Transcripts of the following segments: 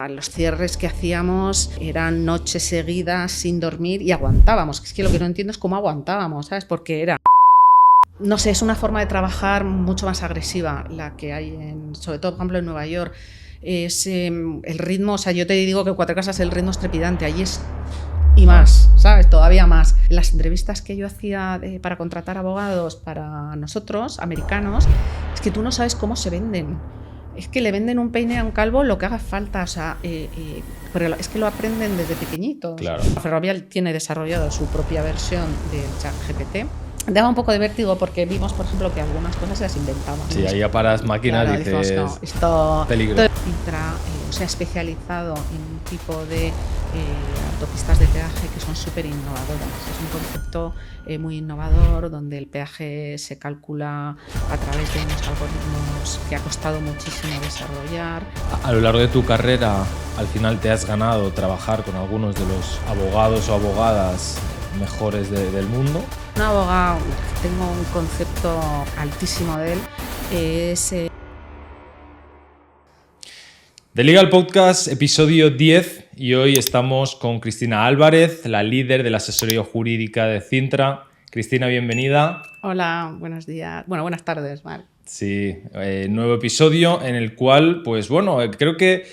Los cierres que hacíamos eran noches seguidas sin dormir y aguantábamos. Es que lo que no entiendo es cómo aguantábamos, ¿sabes? Porque era... No sé, es una forma de trabajar mucho más agresiva la que hay, sobre todo, por ejemplo, en Nueva York. Es el ritmo, o sea, yo te digo que Cuatro Casas el ritmo es trepidante, allí es... Y más, ¿sabes? Todavía más. En las entrevistas que yo hacía para contratar abogados para nosotros, americanos, es que tú no sabes cómo se venden. Es que le venden un peine a un calvo lo que haga falta, o sea, pero es que lo aprenden desde pequeñitos. Claro. Ferrovial tiene desarrollado su propia versión del ChatGPT. Daba un poco de vértigo porque vimos, por ejemplo, que algunas cosas se las inventaban. Sí, ahí ya paras máquinas y claro, dices, no, esto peligro. Cintra se ha especializado en un tipo de autopistas de peaje que son súper innovadoras. Es un concepto muy innovador donde el peaje se calcula a través de unos algoritmos que ha costado muchísimo desarrollar. A lo largo de tu carrera, al final te has ganado trabajar con algunos de los abogados o abogadas mejores del mundo. Un abogado, tengo un concepto altísimo de él, es... The Legal Podcast, episodio 10, y hoy estamos con Cristina Álvarez, la líder de la asesoría jurídica de Cintra. Cristina, bienvenida. Hola, buenos días. Bueno, buenas tardes, Marc. Sí, nuevo episodio en el cual, pues bueno, creo que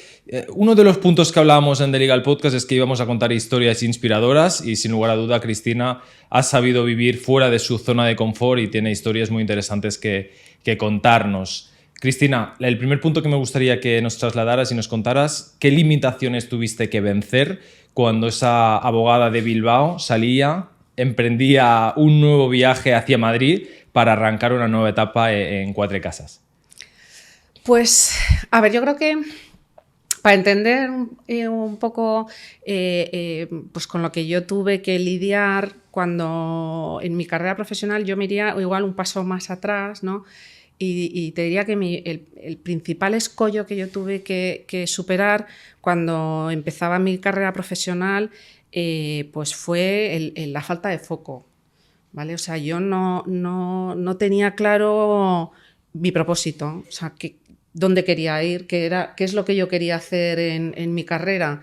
uno de los puntos que hablábamos en The Legal Podcast es que íbamos a contar historias inspiradoras y sin lugar a duda Cristina ha sabido vivir fuera de su zona de confort y tiene historias muy interesantes que contarnos. Cristina, el primer punto que me gustaría que nos trasladaras y nos contaras, ¿qué limitaciones tuviste que vencer cuando esa abogada de Bilbao emprendía un nuevo viaje hacia Madrid para arrancar una nueva etapa en Cuatro Casas? Pues, a ver, yo creo que para entender un poco pues con lo que yo tuve que lidiar cuando en mi carrera profesional, yo me iría igual un paso más atrás, ¿no? Y te diría que el principal escollo que yo tuve que superar cuando empezaba mi carrera profesional pues fue la falta de foco, ¿vale? O sea, yo no tenía claro mi propósito, o sea, dónde quería ir, qué es lo que yo quería hacer en mi carrera.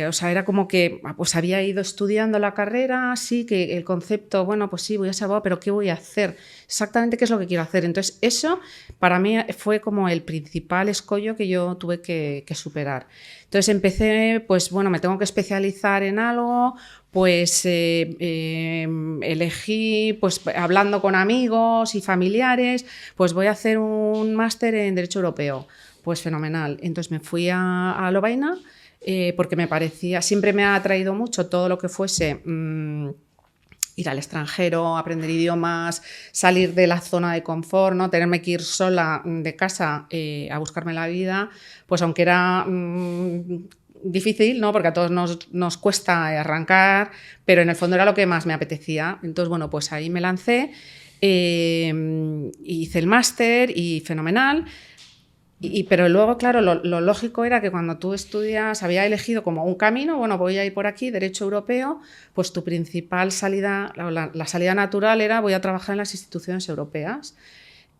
O sea, era como que pues había ido estudiando la carrera, sí, que el concepto, bueno, pues sí, voy a ser abogado, pero ¿qué voy a hacer? Exactamente qué es lo que quiero hacer. Entonces, eso para mí fue como el principal escollo que yo tuve que superar. Entonces empecé, pues bueno, me tengo que especializar en algo, pues elegí, pues hablando con amigos y familiares, pues voy a hacer un máster en Derecho Europeo. Pues fenomenal. Entonces me fui a Lovaina, porque me parecía, siempre me ha atraído mucho todo lo que fuese ir al extranjero, aprender idiomas, salir de la zona de confort, ¿no? Tenerme que ir sola de casa a buscarme la vida, pues aunque era difícil, ¿no? Porque a todos nos cuesta arrancar, pero en el fondo era lo que más me apetecía. Entonces, bueno, pues ahí me lancé, hice el máster y fenomenal. Pero luego, claro, lo lógico era que cuando tú estudias, había elegido como un camino, bueno, voy a ir por aquí, Derecho Europeo, pues tu principal salida, la salida natural era voy a trabajar en las instituciones europeas.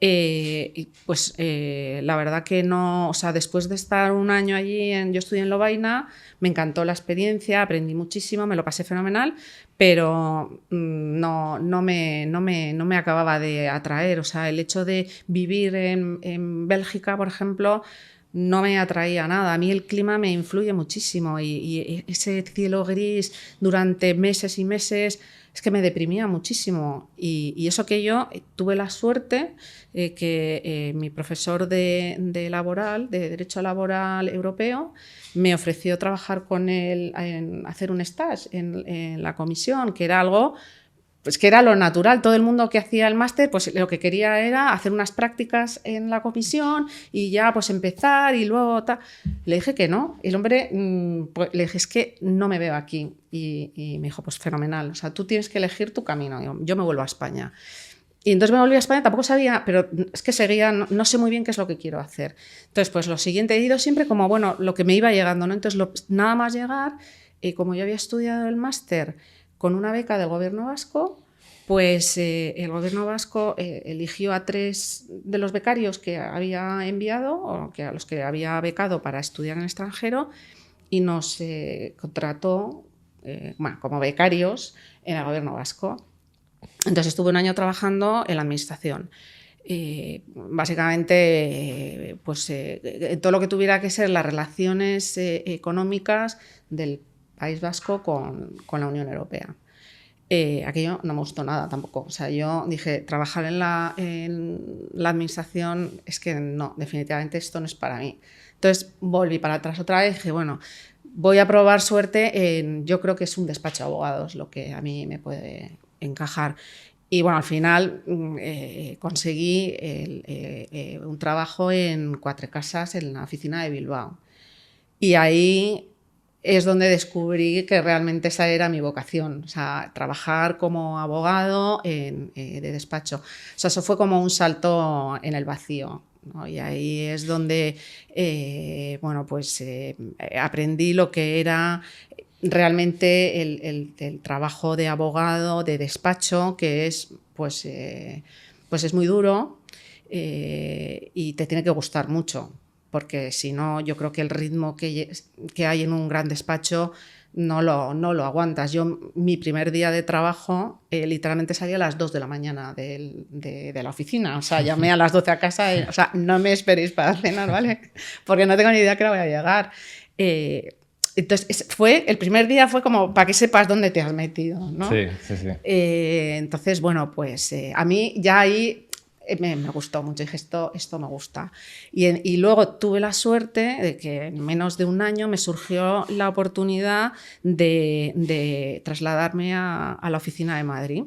Y pues la verdad que no, o sea, después de estar un año allí, yo estudié en Lovaina, me encantó la experiencia, aprendí muchísimo, me lo pasé fenomenal, pero no me acababa de atraer. O sea, el hecho de vivir en Bélgica, por ejemplo, no me atraía nada. A mí el clima me influye muchísimo y ese cielo gris durante meses y meses es que me deprimía muchísimo. Y eso que yo tuve la suerte que mi profesor de Derecho Laboral Europeo, me ofreció trabajar con él, hacer un stage en la comisión, que era algo... Pues que era lo natural, todo el mundo que hacía el máster, pues lo que quería era hacer unas prácticas en la comisión y ya pues empezar y luego tal. Le dije que no, y el hombre, pues, le dije, es que no me veo aquí. Y me dijo, pues fenomenal, o sea, tú tienes que elegir tu camino, yo me vuelvo a España. Y entonces me volví a España, tampoco sabía, pero es que seguía, no sé muy bien qué es lo que quiero hacer. Entonces, pues lo siguiente he ido siempre como, bueno, lo que me iba llegando, ¿no? Entonces, nada más llegar, como yo había estudiado el máster con una beca del gobierno vasco, pues el gobierno vasco eligió a 3 de los becarios que había enviado o a los que había becado para estudiar en el extranjero y nos contrató como becarios en el gobierno vasco. Entonces estuve un año trabajando en la administración. Básicamente, todo lo que tuviera que ser las relaciones económicas del País Vasco con la Unión Europea. Aquello no me gustó nada tampoco. O sea, yo dije, trabajar en la administración es que no, definitivamente esto no es para mí. Entonces volví para atrás otra vez y dije, bueno, voy a probar suerte yo creo que es un despacho de abogados lo que a mí me puede encajar. Y bueno, al final conseguí un trabajo en Quatre Casas, en la oficina de Bilbao. Y ahí es donde descubrí que realmente esa era mi vocación, o sea, trabajar como abogado de despacho. O sea, eso fue como un salto en el vacío, ¿no? Y ahí es donde aprendí lo que era realmente el trabajo de abogado, de despacho, que es, pues es muy duro y te tiene que gustar mucho, porque si no, yo creo que el ritmo que hay en un gran despacho no lo aguantas. Yo, mi primer día de trabajo, literalmente salí a las 2 de la mañana de la oficina. O sea, llamé a las 12 a casa o sea, no me esperéis para cenar, ¿vale? Porque no tengo ni idea que no voy a llegar. Entonces, el primer día fue como para que sepas dónde te has metido, ¿no? Sí. Entonces, bueno, pues a mí ya ahí me gustó mucho, dije, esto me gusta. Y luego tuve la suerte de que en menos de un año me surgió la oportunidad de trasladarme a la oficina de Madrid.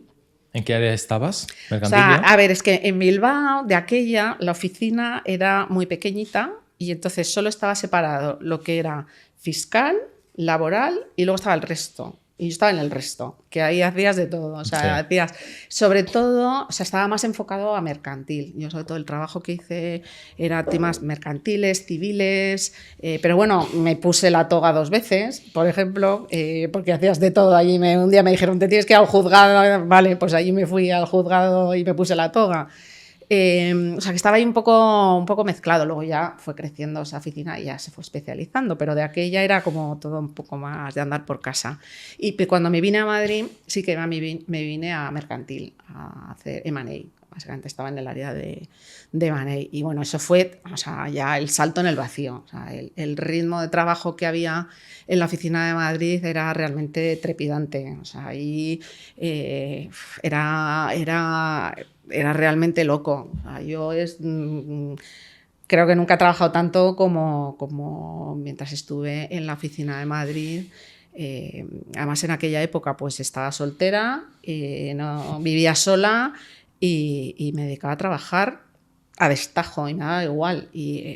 ¿En qué área estabas? O sea, a ver, es que en Bilbao, de aquella, la oficina era muy pequeñita y entonces solo estaba separado lo que era fiscal, laboral y luego estaba el resto. Y yo estaba en el resto, que ahí hacías de todo. O sea, sí. Hacías, sobre todo, o sea, estaba más enfocado a mercantil. Yo, sobre todo, el trabajo que hice era temas mercantiles, civiles, pero bueno, me puse la toga 2 veces, por ejemplo, porque hacías de todo. Allí un día me dijeron, te tienes que ir al juzgado. Vale, pues allí me fui al juzgado y me puse la toga. O sea, que estaba ahí un poco mezclado. Luego ya fue creciendo esa oficina y ya se fue especializando, pero de aquella era como todo un poco más de andar por casa. Y cuando me vine a Madrid, sí que me vine a mercantil, a hacer M&A. Básicamente estaba en el área de M&A. Y bueno, eso fue, o sea, ya el salto en el vacío. O sea, el ritmo de trabajo que había en la oficina de Madrid era realmente trepidante. O sea, ahí era realmente loco. O sea, yo creo que nunca he trabajado tanto como mientras estuve en la oficina de Madrid. Además, en aquella época pues estaba soltera, no, vivía sola y me dedicaba a trabajar a destajo y me daba igual.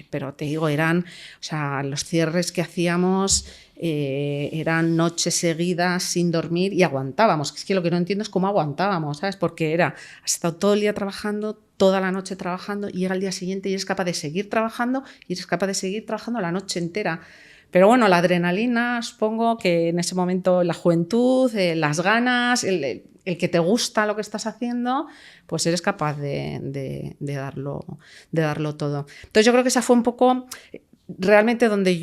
Pero te digo, o sea, los cierres que hacíamos eran noches seguidas sin dormir y aguantábamos. Es que lo que no entiendo es cómo aguantábamos, ¿sabes? Porque has estado todo el día trabajando, toda la noche trabajando, y llega el día siguiente y eres capaz de seguir trabajando y eres capaz de seguir trabajando la noche entera. Pero bueno, la adrenalina, supongo que en ese momento la juventud, las ganas, el que te gusta lo que estás haciendo, pues eres capaz de darlo todo. Entonces yo creo que esa fue un poco realmente donde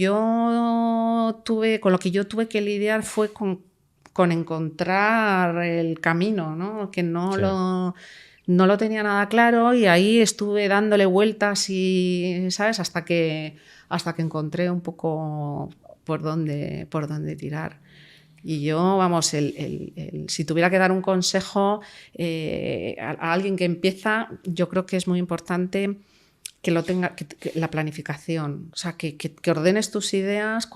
con lo que yo tuve que lidiar fue con encontrar el camino, ¿no? Que no lo tenía nada claro y ahí estuve dándole vueltas y, ¿sabes? Hasta que encontré un poco por dónde tirar. Y yo, vamos, si tuviera que dar un consejo a alguien que empieza, yo creo que es muy importante que la planificación, o sea, que ordenes tus ideas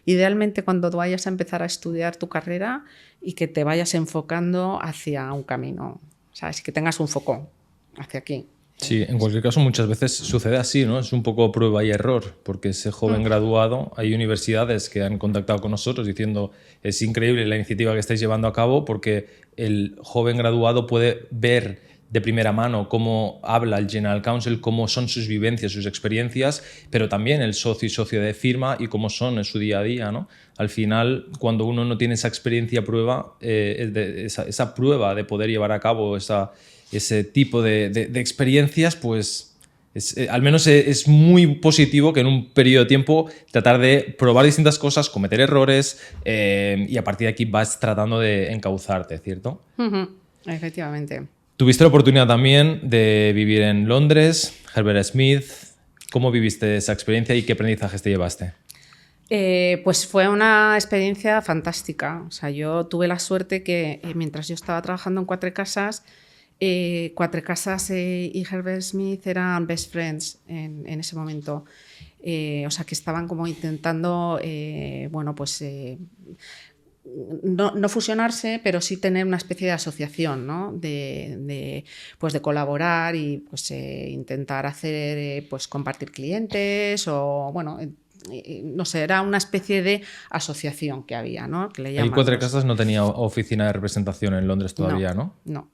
idealmente cuando vayas a empezar a estudiar tu carrera y que te vayas enfocando hacia un camino, ¿sabes? Que tengas un foco hacia aquí. Sí, en cualquier caso muchas veces sucede así, ¿no? Es un poco prueba y error, porque ese joven graduado, hay universidades que han contactado con nosotros diciendo es increíble la iniciativa que estáis llevando a cabo porque el joven graduado puede ver de primera mano cómo habla el General Counsel, cómo son sus vivencias, sus experiencias, pero también el socio y socio de firma y cómo son en su día a día, ¿no? Al final, cuando uno no tiene esa experiencia prueba, esa prueba de poder llevar a cabo ese tipo de experiencias, pues al menos es muy positivo que en un periodo de tiempo tratar de probar distintas cosas, cometer errores y a partir de aquí vas tratando de encauzarte, ¿cierto? Efectivamente. Tuviste la oportunidad también de vivir en Londres, Herbert Smith. ¿Cómo viviste esa experiencia y qué aprendizajes te llevaste? Pues fue una experiencia fantástica. O sea, yo tuve la suerte que mientras yo estaba trabajando en Quatre Casas, Quatre Casas y Herbert Smith eran best friends en ese momento. O sea, que estaban como intentando, bueno, pues no fusionarse, pero sí tener una especie de asociación, ¿no? Pues de colaborar y pues, intentar hacer, pues compartir clientes o, bueno, no sé, era una especie de asociación que había, ¿no? Que le Ahí Quatre llamamos. Casas no tenía oficina de representación en Londres todavía, ¿no? No.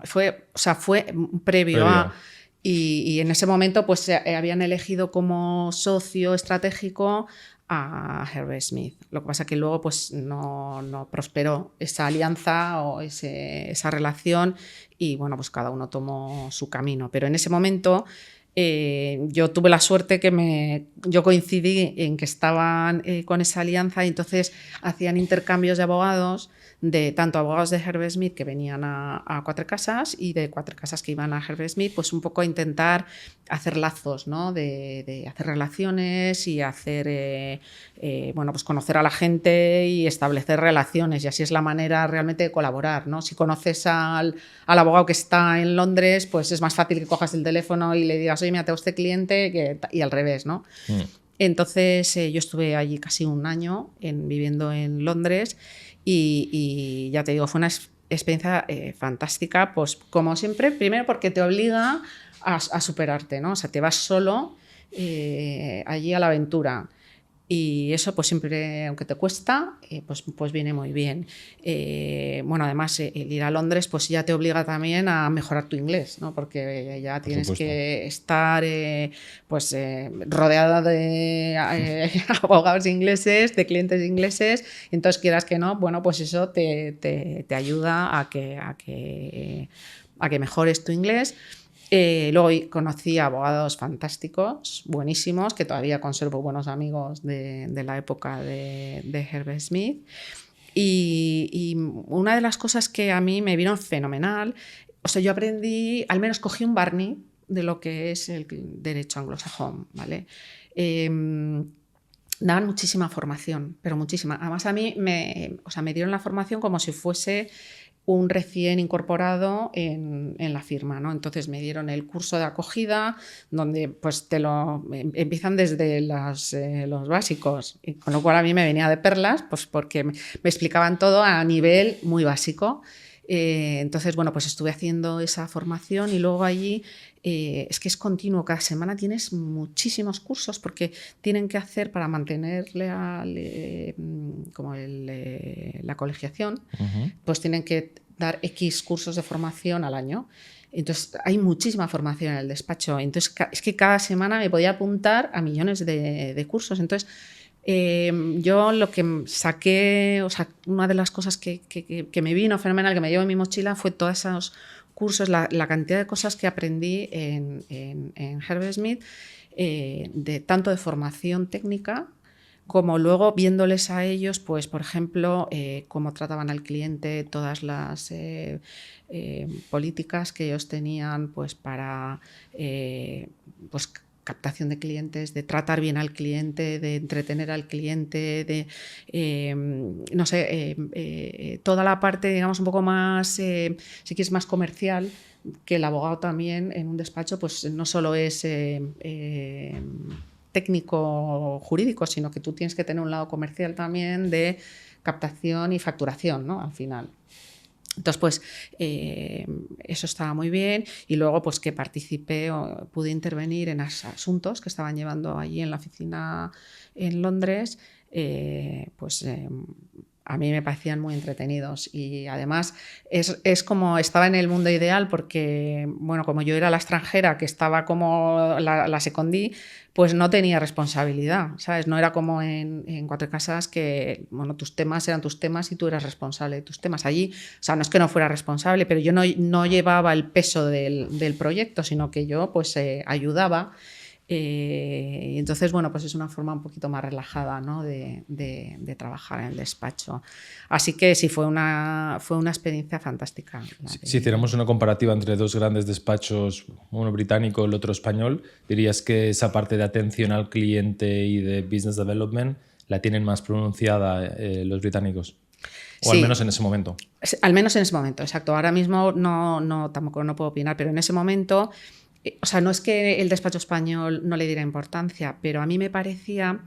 Fue previo Previo. a... Y en ese momento pues habían elegido como socio estratégico a Herbert Smith. Lo que pasa que luego pues no prosperó esa alianza o esa relación y bueno, pues cada uno tomó su camino. Pero en ese momento yo tuve la suerte que yo coincidí en que estaban con esa alianza y entonces hacían intercambios de abogados, de tanto abogados de Herbert Smith que venían a Quatre Casas y de Quatre Casas que iban a Herbert Smith, pues un poco a intentar hacer lazos, ¿no? de hacer relaciones y hacer, bueno, pues conocer a la gente y establecer relaciones, y así es la manera realmente de colaborar, ¿no? Si conoces al abogado que está en Londres, pues es más fácil que cojas el teléfono y le digas, oye, mira, tengo este cliente, y al revés, ¿no? Entonces yo estuve allí casi un año viviendo en Londres y ya te digo, fue una experiencia fantástica, pues como siempre, primero porque te obliga a superarte, ¿no? O sea, te vas solo allí a la aventura. Y eso pues siempre, aunque te cuesta, pues viene muy bien. Bueno, además el ir a Londres pues ya te obliga también a mejorar tu inglés, ¿no? Porque ya tienes que estar pues rodeada de abogados ingleses, de clientes ingleses, entonces quieras que no, bueno, pues eso te ayuda a que mejores tu inglés. Luego conocí a abogados fantásticos, buenísimos, que todavía conservo buenos amigos de la época de Herbert Smith. Y una de las cosas que a mí me vino fenomenal, o sea, yo aprendí, al menos cogí un barniz de lo que es el derecho anglosajón, ¿vale? Daban muchísima formación, pero muchísima. Además a mí me dieron la formación como si fuese un recién incorporado en la firma, ¿no? Entonces me dieron el curso de acogida, donde pues empiezan desde los básicos, y con lo cual a mí me venía de perlas, pues porque me explicaban todo a nivel muy básico. Entonces, bueno, pues estuve haciendo esa formación y luego allí es que es continuo, cada semana tienes muchísimos cursos porque tienen que hacer para mantener la colegiación, pues tienen que dar X cursos de formación al año. Entonces hay muchísima formación en el despacho. Entonces es que cada semana me podía apuntar a millones de cursos. Entonces yo lo que saqué, o sea, una de las cosas que me vino fenomenal, que me llevo en mi mochila, fue todos esos cursos, la cantidad de cosas que aprendí en Herbert Smith, tanto de formación técnica como luego viéndoles a ellos, pues por ejemplo, cómo trataban al cliente, todas las políticas que ellos tenían pues para pues captación de clientes, de tratar bien al cliente, de entretener al cliente, de, no sé, toda la parte, digamos, un poco más, si quieres, más comercial, que el abogado también en un despacho, pues no solo es técnico jurídico, sino que tú tienes que tener un lado comercial también de captación y facturación, ¿no? Al final. Entonces, pues eso estaba muy bien y luego pues que participé o pude intervenir en asuntos que estaban llevando allí en la oficina en Londres, a mí me parecían muy entretenidos y además es como estaba en el mundo ideal porque, bueno, como yo era la extranjera que estaba como la secondí, pues no tenía responsabilidad, ¿sabes? No era como en Cuatro Casas que, bueno, tus temas eran tus temas y tú eras responsable de tus temas. Allí, o sea, no es que no fuera responsable, pero yo no llevaba el peso del proyecto, sino que yo pues ayudaba. Y entonces, bueno, pues es una forma un poquito más relajada, ¿no? de trabajar en el despacho. Así que sí, fue una experiencia fantástica. Si hiciéramos una comparativa entre dos grandes despachos, uno británico y el otro español, dirías que esa parte de atención al cliente y de business development la tienen más pronunciada los británicos. O Sí, al menos en ese momento. al menos en ese momento, exacto. Ahora mismo tampoco no puedo opinar, pero en ese momento, o sea, no es que el despacho español no le diera importancia, pero a mí me parecía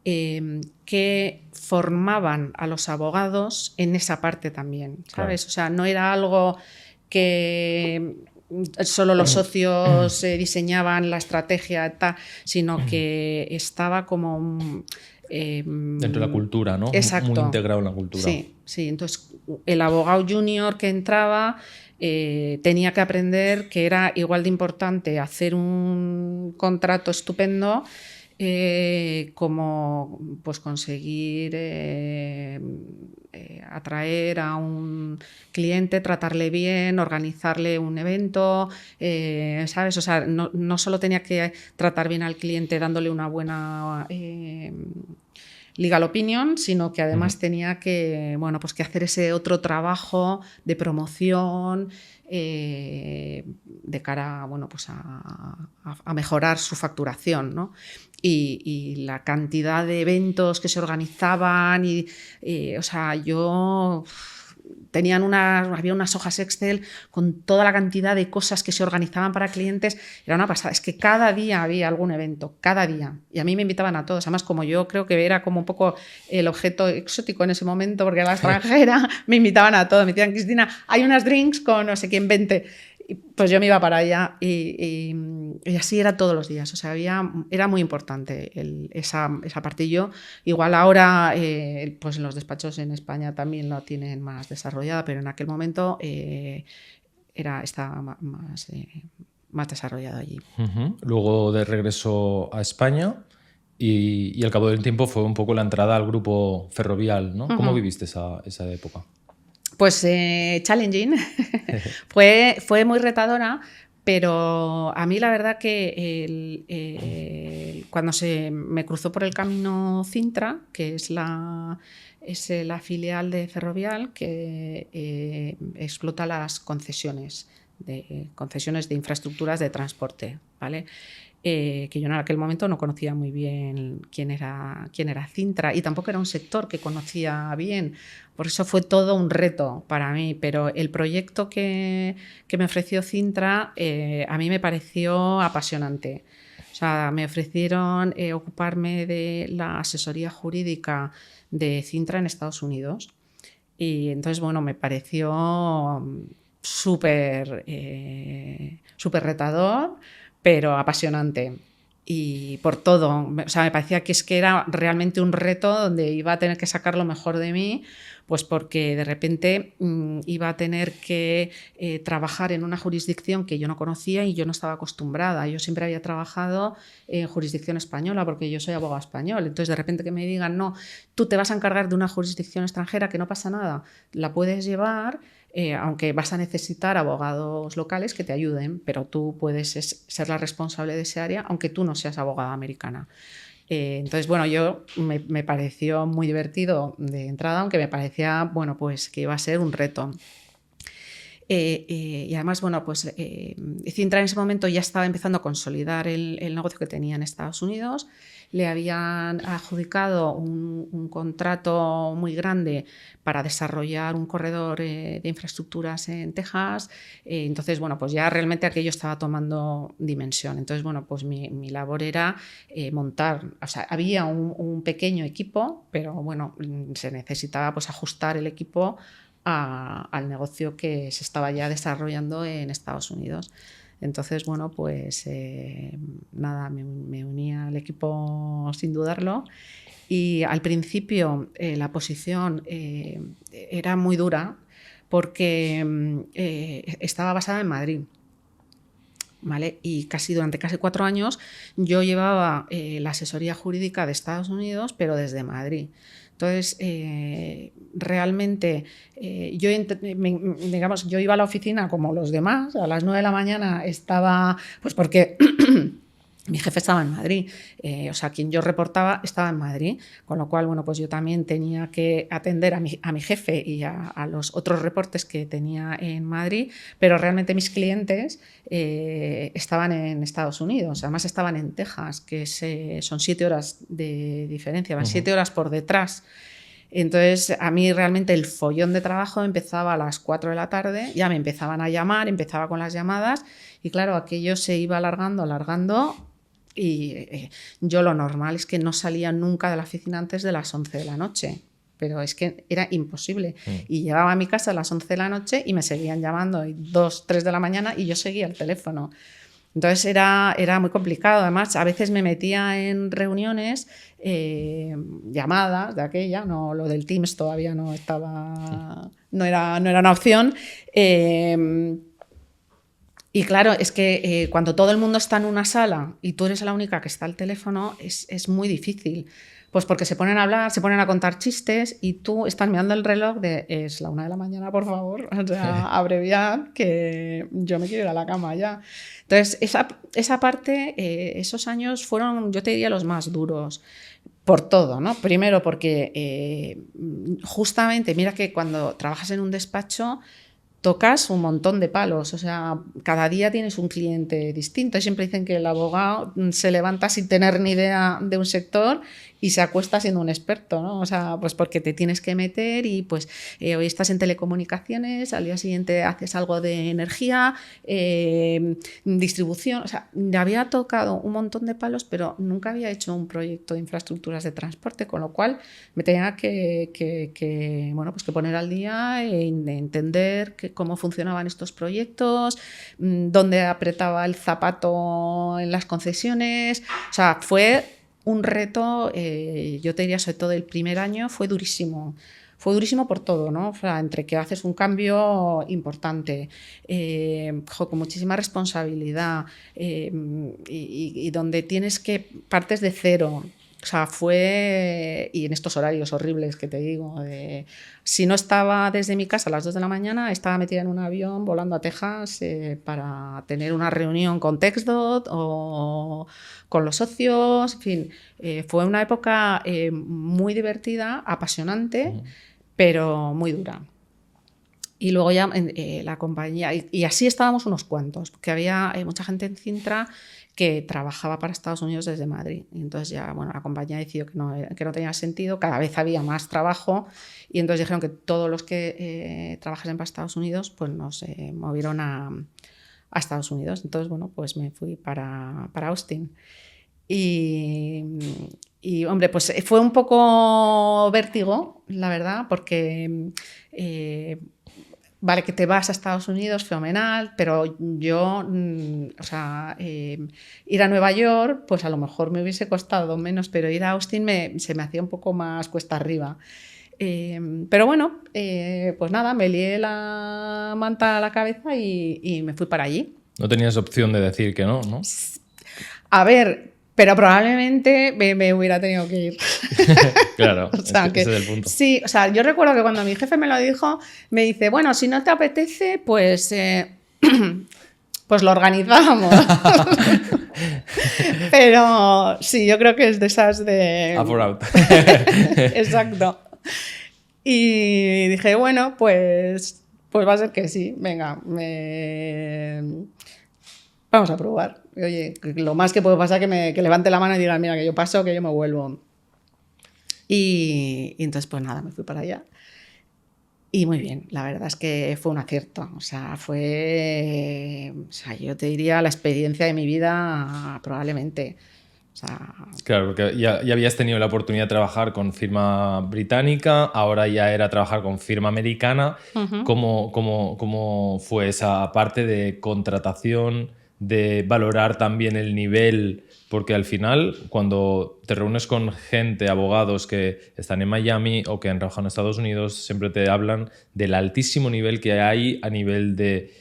que formaban a los abogados en esa parte también, ¿sabes? Claro. O sea, no era algo que solo los socios diseñaban la estrategia, sino que estaba como... Dentro de la cultura, ¿no? Muy Exacto. integrado en la cultura. Sí, sí. Entonces, el abogado junior que entraba tenía que aprender que era igual de importante hacer un contrato estupendo como pues conseguir atraer a un cliente, tratarle bien, organizarle un evento, ¿sabes? O sea, no solo tenía que tratar bien al cliente dándole una buena legal opinion, sino que además tenía que, bueno, pues que hacer ese otro trabajo de promoción de cara, bueno, pues a mejorar su facturación, ¿no? Y la cantidad de eventos que se organizaban o sea, había unas hojas Excel con toda la cantidad de cosas que se organizaban para clientes, era una pasada, es que cada día había algún evento, cada día, y a mí me invitaban a todos, además como yo creo que era como un poco el objeto exótico en ese momento, porque era la extranjera, me invitaban a todo, me decían, Cristina, hay unas drinks con no sé quién, vente. Pues yo me iba para allá y así era todos los días. O sea, era muy importante esa parte. Yo, igual ahora, pues en los despachos en España también lo tienen más desarrollada, pero en aquel momento estaba más desarrollado allí. Luego de regreso a España y al cabo del tiempo fue un poco la entrada al grupo Ferrovial, ¿no? ¿Cómo viviste esa época? Pues challenging, fue muy retadora, pero a mí la verdad que cuando se me cruzó por el camino Cintra, que es la filial de Ferrovial que explota las concesiones de infraestructuras de transporte, ¿vale? Que yo en aquel momento no conocía muy bien quién era Cintra y tampoco era un sector que conocía bien. Por eso fue todo un reto para mí, pero el proyecto que me ofreció Cintra a mí me pareció apasionante. O sea, me ofrecieron ocuparme de la asesoría jurídica de Cintra en Estados Unidos y entonces, bueno, me pareció súper retador, pero apasionante. Y por todo, o sea, me parecía que era realmente un reto donde iba a tener que sacar lo mejor de mí, pues porque de repente iba a tener que trabajar en una jurisdicción que yo no conocía y yo no estaba acostumbrada. Yo siempre había trabajado en jurisdicción española porque yo soy abogado español. Entonces, de repente que me digan, no, tú te vas a encargar de una jurisdicción extranjera, que no pasa nada, la puedes llevar. Aunque vas a necesitar abogados locales que te ayuden, pero tú puedes ser la responsable de ese área, aunque tú no seas abogada americana. Entonces, bueno, me pareció muy divertido de entrada, aunque me parecía, bueno, pues que iba a ser un reto. Y además, bueno, pues Cintra en ese momento ya estaba empezando a consolidar el negocio que tenía en Estados Unidos. Le habían adjudicado un contrato muy grande para desarrollar un corredor de infraestructuras en Texas. Entonces, bueno, pues ya realmente aquello estaba tomando dimensión. Entonces, bueno, pues mi labor era montar, o sea, había un pequeño equipo, pero bueno, se necesitaba pues ajustar el equipo al negocio que se estaba ya desarrollando en Estados Unidos. Entonces, bueno, pues nada, me uní al equipo sin dudarlo Y al principio la posición era muy dura porque estaba basada en Madrid. ¿Vale? Y durante casi 4 años yo llevaba la asesoría jurídica de Estados Unidos, pero desde Madrid. Entonces, realmente yo iba a la oficina como los demás, a las 9 de la mañana estaba, pues porque mi jefe estaba en Madrid, o sea, quien yo reportaba estaba en Madrid, con lo cual, bueno, pues yo también tenía que atender a mi jefe y a los otros reportes que tenía en Madrid, pero realmente mis clientes estaban en Estados Unidos, además estaban en Texas, que son 7 horas de diferencia, van 7 horas por detrás. Entonces, a mí realmente el follón de trabajo empezaba a las 4 de la tarde, ya me empezaban a llamar, empezaba con las llamadas y claro, aquello se iba alargando y yo lo normal es que no salía nunca de la oficina antes de las 11 de la noche, pero es que era imposible. Y llegaba a mi casa a las 11 de la noche y me seguían llamando 2, 3 de la mañana y yo seguía el teléfono. Entonces era muy complicado. Además, a veces me metía en reuniones, llamadas de aquella, no, lo del Teams todavía no estaba, no era una opción. Y claro, es que cuando todo el mundo está en una sala y tú eres la única que está al teléfono, es muy difícil. Pues porque se ponen a hablar, se ponen a contar chistes y tú estás mirando el reloj de es la 1 de la mañana, por favor, o sea, abreviad que yo me quiero ir a la cama ya. Entonces, esa parte, esos años fueron, yo te diría, los más duros. Por todo, ¿no? Primero porque justamente, mira que cuando trabajas en un despacho tocas un montón de palos, o sea, cada día tienes un cliente distinto y siempre dicen que el abogado se levanta sin tener ni idea de un sector y se acuesta siendo un experto, ¿no? O sea, pues porque te tienes que meter y pues hoy estás en telecomunicaciones, al día siguiente haces algo de energía, distribución, o sea, había tocado un montón de palos, pero nunca había hecho un proyecto de infraestructuras de transporte, con lo cual me tenía que poner al día e entender cómo funcionaban estos proyectos, dónde apretaba el zapato en las concesiones, o sea, fue un reto, yo te diría, sobre todo el primer año, fue durísimo. Fue durísimo por todo, ¿no? O sea, entre que haces un cambio importante, con muchísima responsabilidad y donde tienes que partes de cero. O sea, y en estos horarios horribles que te digo, si no estaba desde mi casa a las 2 de la mañana, estaba metida en un avión volando a Texas para tener una reunión con TexDOT o con los socios, en fin. Fue una época muy divertida, apasionante, pero muy dura. Y luego ya la compañía, y así estábamos unos cuantos, porque había mucha gente en Cintra que trabajaba para Estados Unidos desde Madrid. Y entonces ya, bueno, la compañía decidió que no tenía sentido, cada vez había más trabajo y entonces dijeron que todos los que trabajasen para Estados Unidos pues nos movieron a Estados Unidos. Entonces, bueno, pues me fui para Austin. Y hombre, pues fue un poco vértigo, la verdad, porque vale, que te vas a Estados Unidos, fenomenal, pero yo, ir a Nueva York, pues a lo mejor me hubiese costado menos, pero ir a Austin se me hacía un poco más cuesta arriba. Pero bueno, pues nada, me lié la manta a la cabeza y me fui para allí. No tenías opción de decir que no, ¿no? A ver, pero probablemente me hubiera tenido que ir. Claro, o sea, ese es el punto. Sí, o sea, yo recuerdo que cuando mi jefe me lo dijo, me dice, bueno, si no te apetece, pues, pues lo organizamos. Pero sí, yo creo que es de esas de... Up or out. Exacto. Y dije, bueno, pues va a ser que sí, venga, vamos a probar. Oye, lo más que puede pasar es que levante la mano y diga, mira, que yo paso, que yo me vuelvo. Y entonces, pues nada, me fui para allá. Y muy bien, la verdad es que fue un acierto. O sea, yo te diría la experiencia de mi vida, probablemente. O sea, claro, porque ya habías tenido la oportunidad de trabajar con firma británica, ahora ya era trabajar con firma americana. uh-huh. ¿Cómo fue esa parte de contratación de valorar también el nivel, porque al final cuando te reúnes con gente, abogados que están en Miami o que han trabajado en Estados Unidos, siempre te hablan del altísimo nivel que hay a nivel de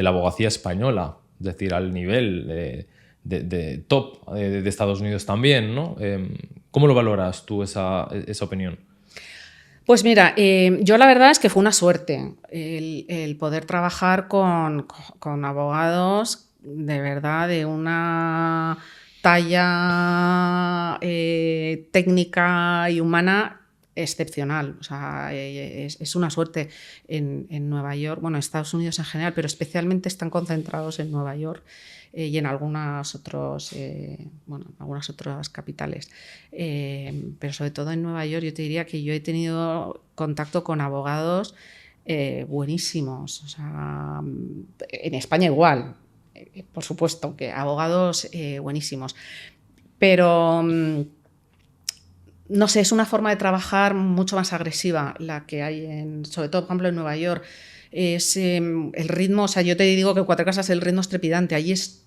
la abogacía española, es decir, al nivel de top de Estados Unidos también, ¿no? ¿Cómo lo valoras tú esa opinión? Pues mira, yo la verdad es que fue una suerte el poder trabajar con abogados de verdad de una talla técnica y humana excepcional. O sea, es una suerte en Nueva York, bueno, en Estados Unidos en general, pero especialmente están concentrados en Nueva York. Y en algunas otras capitales. Pero sobre todo en Nueva York yo te diría que yo he tenido contacto con abogados buenísimos. O sea, en España igual, por supuesto, que abogados buenísimos. Pero no sé, es una forma de trabajar mucho más agresiva la que hay sobre todo, por ejemplo, en Nueva York. Es el ritmo, o sea, yo te digo que en Cuatro Casas el ritmo es trepidante, allí es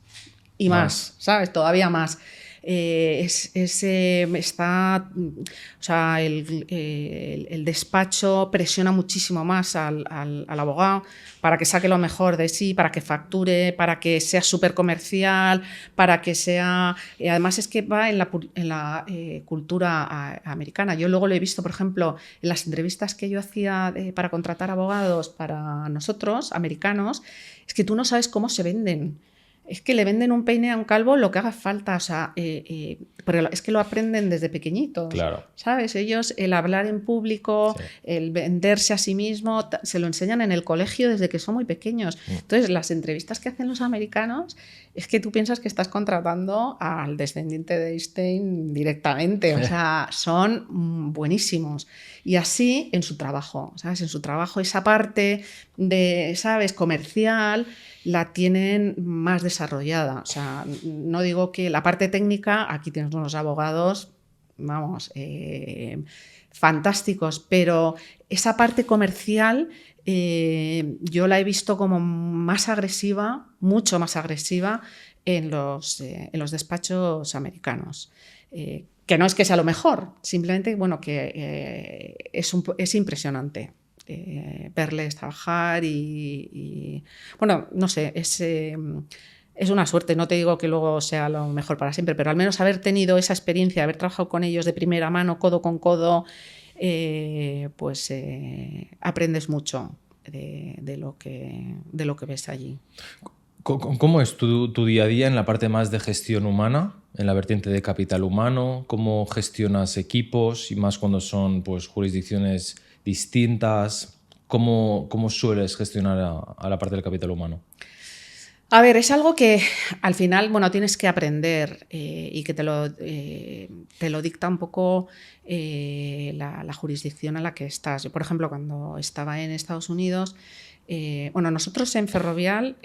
y más, ¿sabes? Todavía más. Está, o sea, el despacho presiona muchísimo más al abogado para que saque lo mejor de sí, para que facture, para que sea súper comercial, para que sea... además es que va en la cultura americana. Yo luego lo he visto, por ejemplo, en las entrevistas que yo hacía para contratar abogados para nosotros, americanos, es que tú no sabes cómo se venden. Es que le venden un peine a un calvo lo que haga falta, o sea, pero es que lo aprenden desde pequeñitos, claro. ¿Sabes? Ellos, el hablar en público, Sí. el venderse a sí mismo, se lo enseñan en el colegio desde que son muy pequeños. Entonces, las entrevistas que hacen los americanos es que tú piensas que estás contratando al descendiente de Einstein directamente, o sea, son buenísimos. Y así en su trabajo, ¿sabes? En su trabajo esa parte de, ¿sabes?, comercial la tienen más desarrollada. O sea, no digo que la parte técnica, aquí tienes unos abogados, vamos, fantásticos, pero esa parte comercial yo la he visto como más agresiva, mucho más agresiva en los despachos americanos. Que no es que sea lo mejor, simplemente, bueno, que es impresionante. Verles trabajar y bueno, no sé, es una suerte, no te digo que luego sea lo mejor para siempre, pero al menos haber tenido esa experiencia, haber trabajado con ellos de primera mano, codo con codo, pues aprendes mucho de lo que ves allí. ¿Cómo es tu día a día en la parte más de gestión humana, en la vertiente de capital humano? ¿Cómo gestionas equipos y más cuando son, pues, jurisdicciones distintas? ¿Cómo sueles gestionar a la parte del capital humano? A ver, es algo que al final, bueno, tienes que aprender y que te lo dicta un poco la jurisdicción a la que estás. Yo, por ejemplo, cuando estaba en Estados Unidos, bueno, nosotros en Ferrovial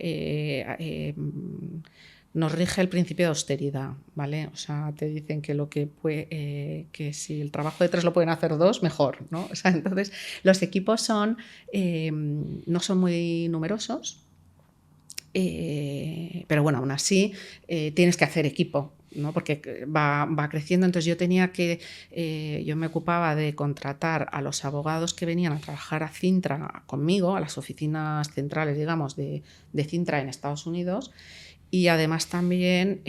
nos rige el principio de austeridad, ¿vale? O sea, te dicen que que si el trabajo de 3 lo pueden hacer 2, mejor, ¿no? O sea, entonces los equipos no son muy numerosos. Pero bueno, aún así tienes que hacer equipo, ¿no? Porque va creciendo. Entonces yo me ocupaba de contratar a los abogados que venían a trabajar a Cintra conmigo, a las oficinas centrales, digamos, de Cintra en Estados Unidos, y además también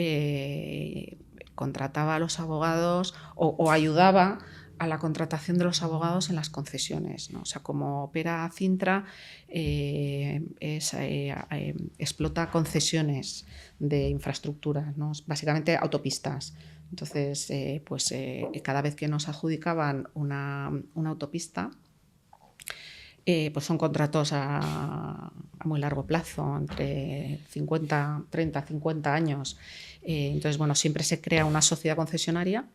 contrataba a los abogados o ayudaba a la contratación de los abogados en las concesiones, ¿no? O sea, como opera Cintra, explota concesiones de infraestructura, ¿no? Básicamente autopistas. Entonces, cada vez que nos adjudicaban una autopista, pues son contratos a muy largo plazo, entre 30, 50 años. Entonces, bueno, siempre se crea una sociedad concesionaria,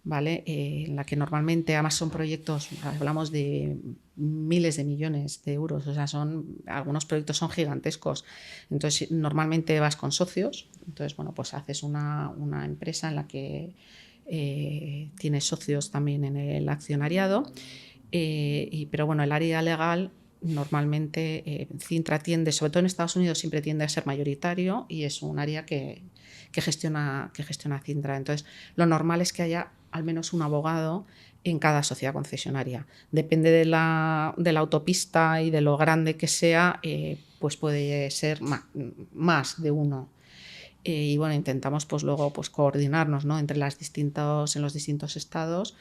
¿vale? En la que normalmente, además son proyectos, hablamos de miles de millones de euros, o sea, algunos proyectos son gigantescos. Entonces, normalmente vas con socios, entonces, bueno, pues haces una empresa en la que tienes socios también en el accionariado, pero bueno, el área legal normalmente Cintra tiende, sobre todo en Estados Unidos, siempre tiende a ser mayoritario y es un área que gestiona Cintra. Entonces, lo normal es que haya al menos un abogado en cada sociedad concesionaria. Depende de la autopista y de lo grande que sea, pues puede ser más de uno. Y bueno, intentamos pues luego pues coordinarnos, ¿no? Entre en los distintos estados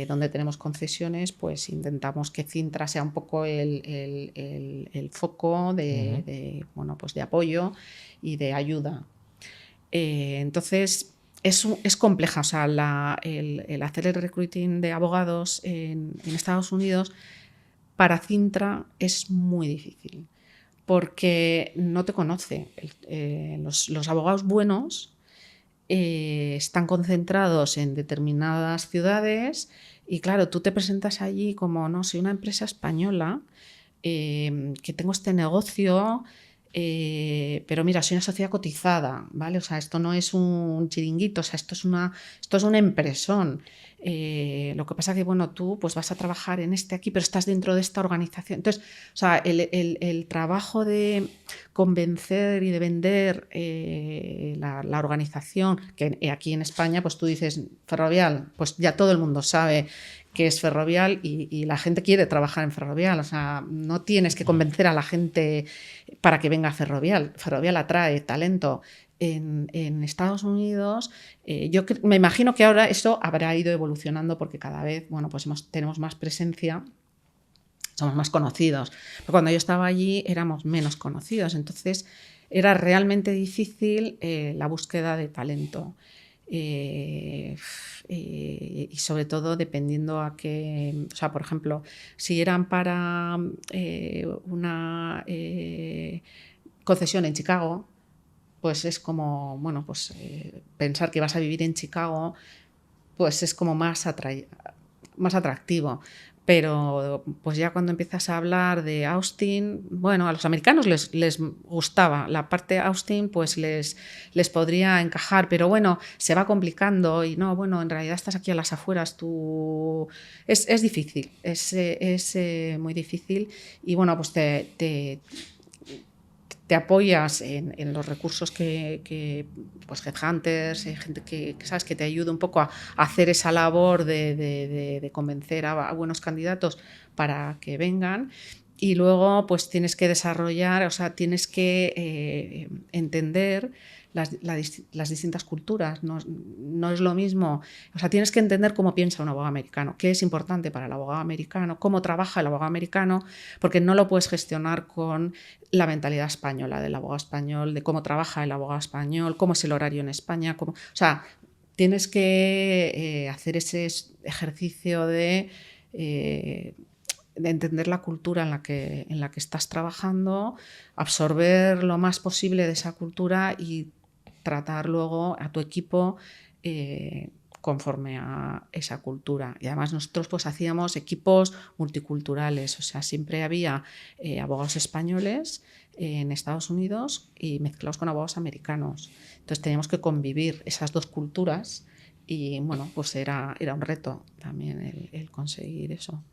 donde tenemos concesiones, pues intentamos que Cintra sea un poco el foco de apoyo y de ayuda. Entonces es compleja, o sea, el hacer el recruiting de abogados en Estados Unidos para Cintra es muy difícil, porque no te conoce. Los abogados buenos están concentrados en determinadas ciudades y claro, tú te presentas allí como, no, soy una empresa española, que tengo este negocio, pero mira, soy una sociedad cotizada, ¿vale? O sea, esto no es un chiringuito, o sea, esto es una empresón. Lo que pasa que, bueno, tú pues vas a trabajar en aquí, pero estás dentro de esta organización. Entonces, o sea, el trabajo de convencer y de vender la organización, que aquí en España, pues tú dices Ferrovial, pues ya todo el mundo sabe que es Ferrovial y la gente quiere trabajar en Ferrovial. O sea, no tienes que convencer a la gente para que venga a Ferrovial. Ferrovial atrae talento. En Estados Unidos, yo me imagino que ahora eso habrá ido evolucionando porque cada vez, bueno, pues tenemos más presencia, somos más conocidos. Pero cuando yo estaba allí éramos menos conocidos, entonces era realmente difícil la búsqueda de talento. Y sobre todo dependiendo a qué, o sea, por ejemplo, si eran para una concesión en Chicago, pues es como, bueno, pues pensar que vas a vivir en Chicago, pues es como más atractivo. Pero pues ya cuando empiezas a hablar de Austin, bueno, a los americanos les gustaba. La parte de Austin pues les podría encajar, pero bueno, se va complicando y no, bueno, en realidad estás aquí a las afueras, tú... Es difícil, es muy difícil y bueno, pues te apoyas en los recursos que pues headhunters, gente que sabes que te ayuda un poco a hacer esa labor de convencer a buenos candidatos para que vengan. Y luego pues tienes que desarrollar, o sea, tienes que entender las distintas culturas. No es lo mismo, o sea, tienes que entender cómo piensa un abogado americano, qué es importante para el abogado americano, cómo trabaja el abogado americano, porque no lo puedes gestionar con la mentalidad española del abogado español, de cómo trabaja el abogado español, cómo es el horario en España, o sea, tienes que hacer ese ejercicio de entender la cultura en la que estás trabajando, absorber lo más posible de esa cultura y tratar luego a tu equipo conforme a esa cultura. Y además nosotros pues hacíamos equipos multiculturales, o sea, siempre había abogados españoles en Estados Unidos y mezclados con abogados americanos. Entonces teníamos que convivir esas dos culturas y bueno, pues era un reto también el conseguir eso.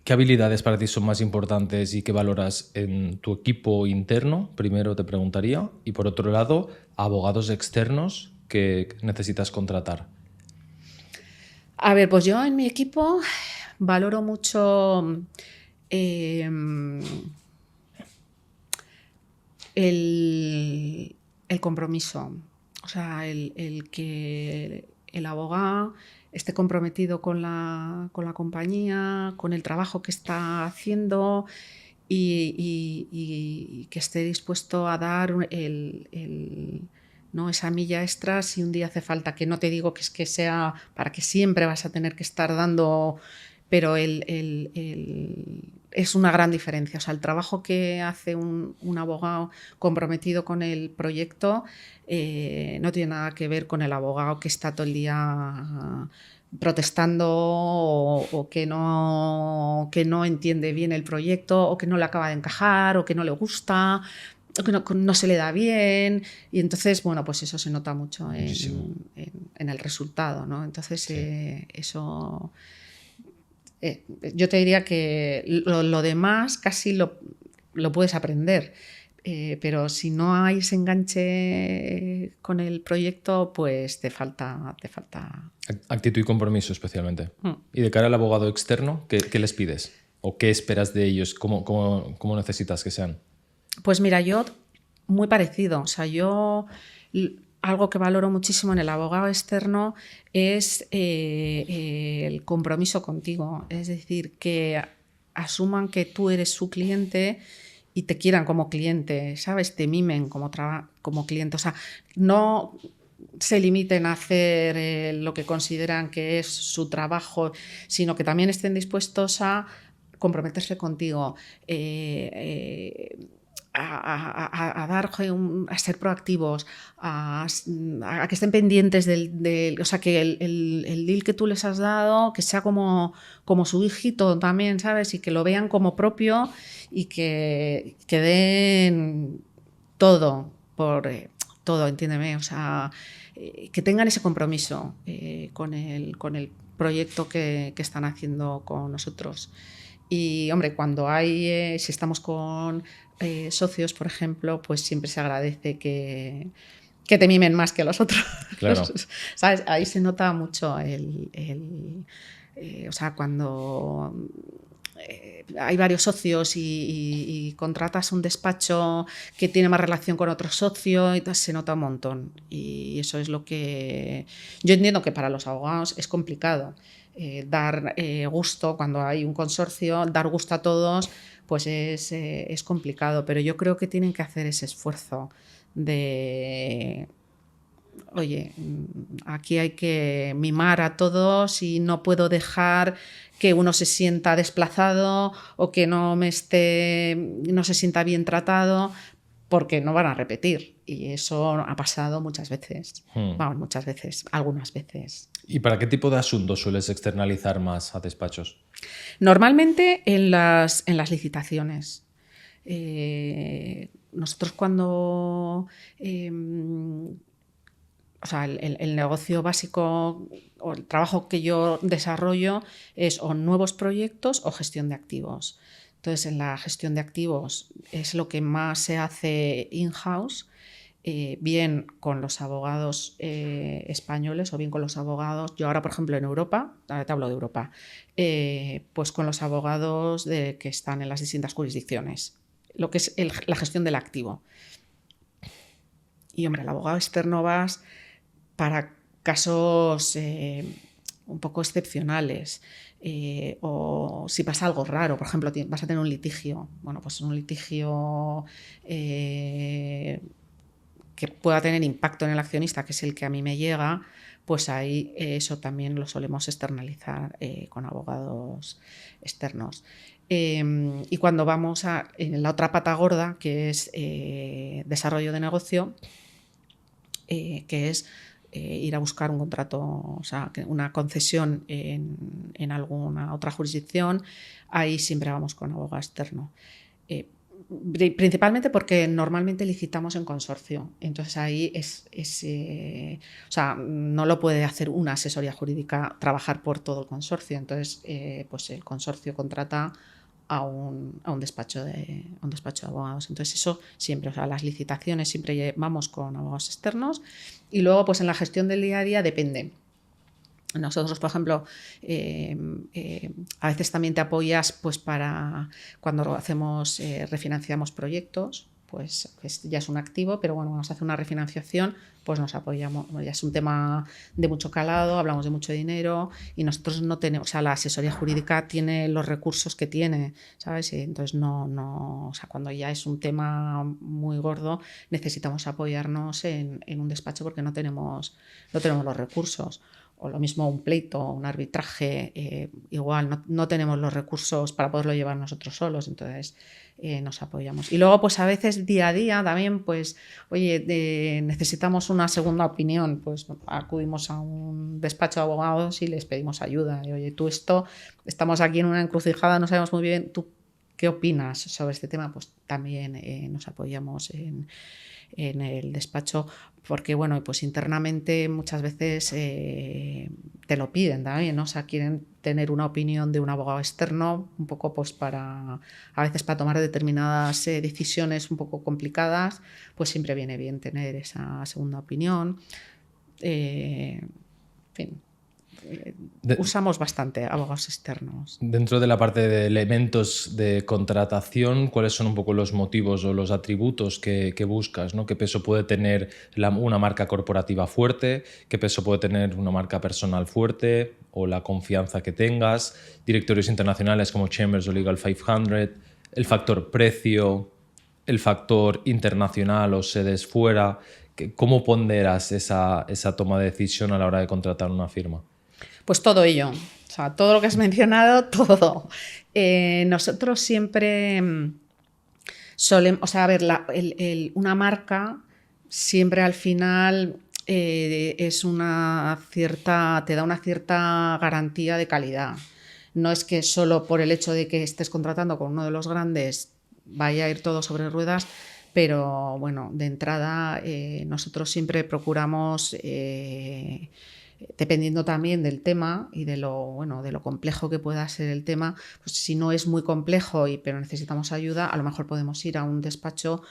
¿Qué habilidades para ti son más importantes y qué valoras en tu equipo interno? Primero te preguntaría. Y por otro lado, abogados externos que necesitas contratar. A ver, pues yo en mi equipo valoro mucho el compromiso. O sea, el que el abogado esté comprometido con la compañía, con el trabajo que está haciendo y que esté dispuesto a dar ¿no? esa milla extra si un día hace falta, que no te digo que sea para que siempre vas a tener que estar dando, pero es una gran diferencia. O sea, el trabajo que hace un abogado comprometido con el proyecto no tiene nada que ver con el abogado que está todo el día protestando o que no entiende bien el proyecto o que no le acaba de encajar o que no le gusta o que no se le da bien y entonces, bueno, pues eso se nota mucho en el resultado, ¿no? Entonces, sí. Eso Yo te diría que lo demás casi lo puedes aprender. Pero si no hay ese enganche con el proyecto, pues te falta. Actitud y compromiso especialmente. Mm. Y de cara al abogado externo, ¿qué les pides? ¿O qué esperas de ellos? ¿Cómo necesitas que sean? Pues mira, yo muy parecido. O sea, algo que valoro muchísimo en el abogado externo es el compromiso contigo. Es decir, que asuman que tú eres su cliente y te quieran como cliente, ¿sabes? Te mimen como cliente. O sea, no se limiten a hacer lo que consideran que es su trabajo, sino que también estén dispuestos a comprometerse contigo, a dar, a ser proactivos, a que estén pendientes o sea, que el deal que tú les has dado, que sea como su hijito también, ¿sabes? Y que lo vean como propio y que den todo por todo, entiéndeme, o sea, que tengan ese compromiso con el proyecto que están haciendo con nosotros. Y, hombre, si estamos con socios, por ejemplo, pues siempre se agradece que te mimen más que los otros. Claro. ¿Sabes? Ahí se nota mucho o sea, cuando hay varios socios y contratas un despacho que tiene más relación con otro socio, y se nota un montón. Y eso es lo que yo entiendo que para los abogados es complicado. Dar gusto cuando hay un consorcio, dar gusto a todos, pues es complicado, pero yo creo que tienen que hacer ese esfuerzo de, oye, aquí hay que mimar a todos y no puedo dejar que uno se sienta desplazado o que no se sienta bien tratado, porque no van a repetir. Y eso ha pasado muchas veces. Vamos, muchas veces, algunas veces. ¿Y para qué tipo de asuntos sueles externalizar más a despachos? Normalmente en las licitaciones. Nosotros cuando... o sea, el negocio básico o el trabajo que yo desarrollo es o nuevos proyectos o gestión de activos. Entonces, en la gestión de activos es lo que más se hace in-house, bien con los abogados españoles o bien con los abogados, yo ahora por ejemplo en Europa, ahora te hablo de Europa, pues con los abogados que están en las distintas jurisdicciones, lo que es la gestión del activo. Y hombre, el abogado externo vas para casos un poco excepcionales, o si pasa algo raro, por ejemplo, vas a tener un litigio, bueno, pues un litigio que pueda tener impacto en el accionista, que es el que a mí me llega, pues ahí eso también lo solemos externalizar con abogados externos. Y cuando vamos en la otra pata gorda, que es desarrollo de negocio, que es ir a buscar un contrato, o sea, una concesión en alguna otra jurisdicción, ahí siempre vamos con abogado externo. Principalmente porque normalmente licitamos en consorcio, entonces ahí o sea, no lo puede hacer una asesoría jurídica trabajar por todo el consorcio, entonces pues el consorcio contrata a un despacho de abogados. Entonces eso siempre, o sea, las licitaciones siempre vamos con abogados externos, y luego pues en la gestión del día a día depende. Nosotros, por ejemplo, a veces también te apoyas pues para cuando refinanciamos proyectos, pues ya es un activo, pero bueno, vamos a hacer una refinanciación, pues nos apoyamos, ya es un tema de mucho calado, hablamos de mucho dinero y nosotros no tenemos, o sea, la asesoría jurídica tiene los recursos que tiene, ¿sabes? Y entonces o sea, cuando ya es un tema muy gordo, necesitamos apoyarnos en un despacho porque no tenemos los recursos. O lo mismo un pleito, un arbitraje, igual no tenemos los recursos para poderlo llevar nosotros solos, entonces nos apoyamos. Y luego pues a veces día a día también pues, oye, necesitamos una segunda opinión, pues acudimos a un despacho de abogados y les pedimos ayuda. Y, oye, estamos aquí en una encrucijada, no sabemos muy bien, ¿tú qué opinas sobre este tema? Pues también nos apoyamos en el despacho, porque bueno, pues internamente muchas veces te lo piden también, ¿no? O sea, quieren tener una opinión de un abogado externo, un poco pues a veces para tomar determinadas decisiones un poco complicadas, pues siempre viene bien tener esa segunda opinión. En fin. Usamos bastante abogados externos. Dentro de la parte de elementos de contratación, ¿cuáles son un poco los motivos o los atributos que buscas, ¿no? ¿Qué peso puede tener una marca corporativa fuerte? ¿Qué peso puede tener una marca personal fuerte? ¿O la confianza que tengas? Directorios internacionales como Chambers o Legal 500, el factor precio, el factor internacional o sedes fuera. ¿Cómo ponderas esa toma de decisión a la hora de contratar una firma? Pues todo ello, o sea, todo lo que has mencionado, todo. Nosotros siempre solemos, o sea, a ver, una marca siempre al final es te da una cierta garantía de calidad. No es que solo por el hecho de que estés contratando con uno de los grandes vaya a ir todo sobre ruedas, pero bueno, de entrada nosotros siempre procuramos, dependiendo también del tema y de lo complejo que pueda ser el tema, pues si no es muy complejo pero necesitamos ayuda, a lo mejor podemos ir a un despacho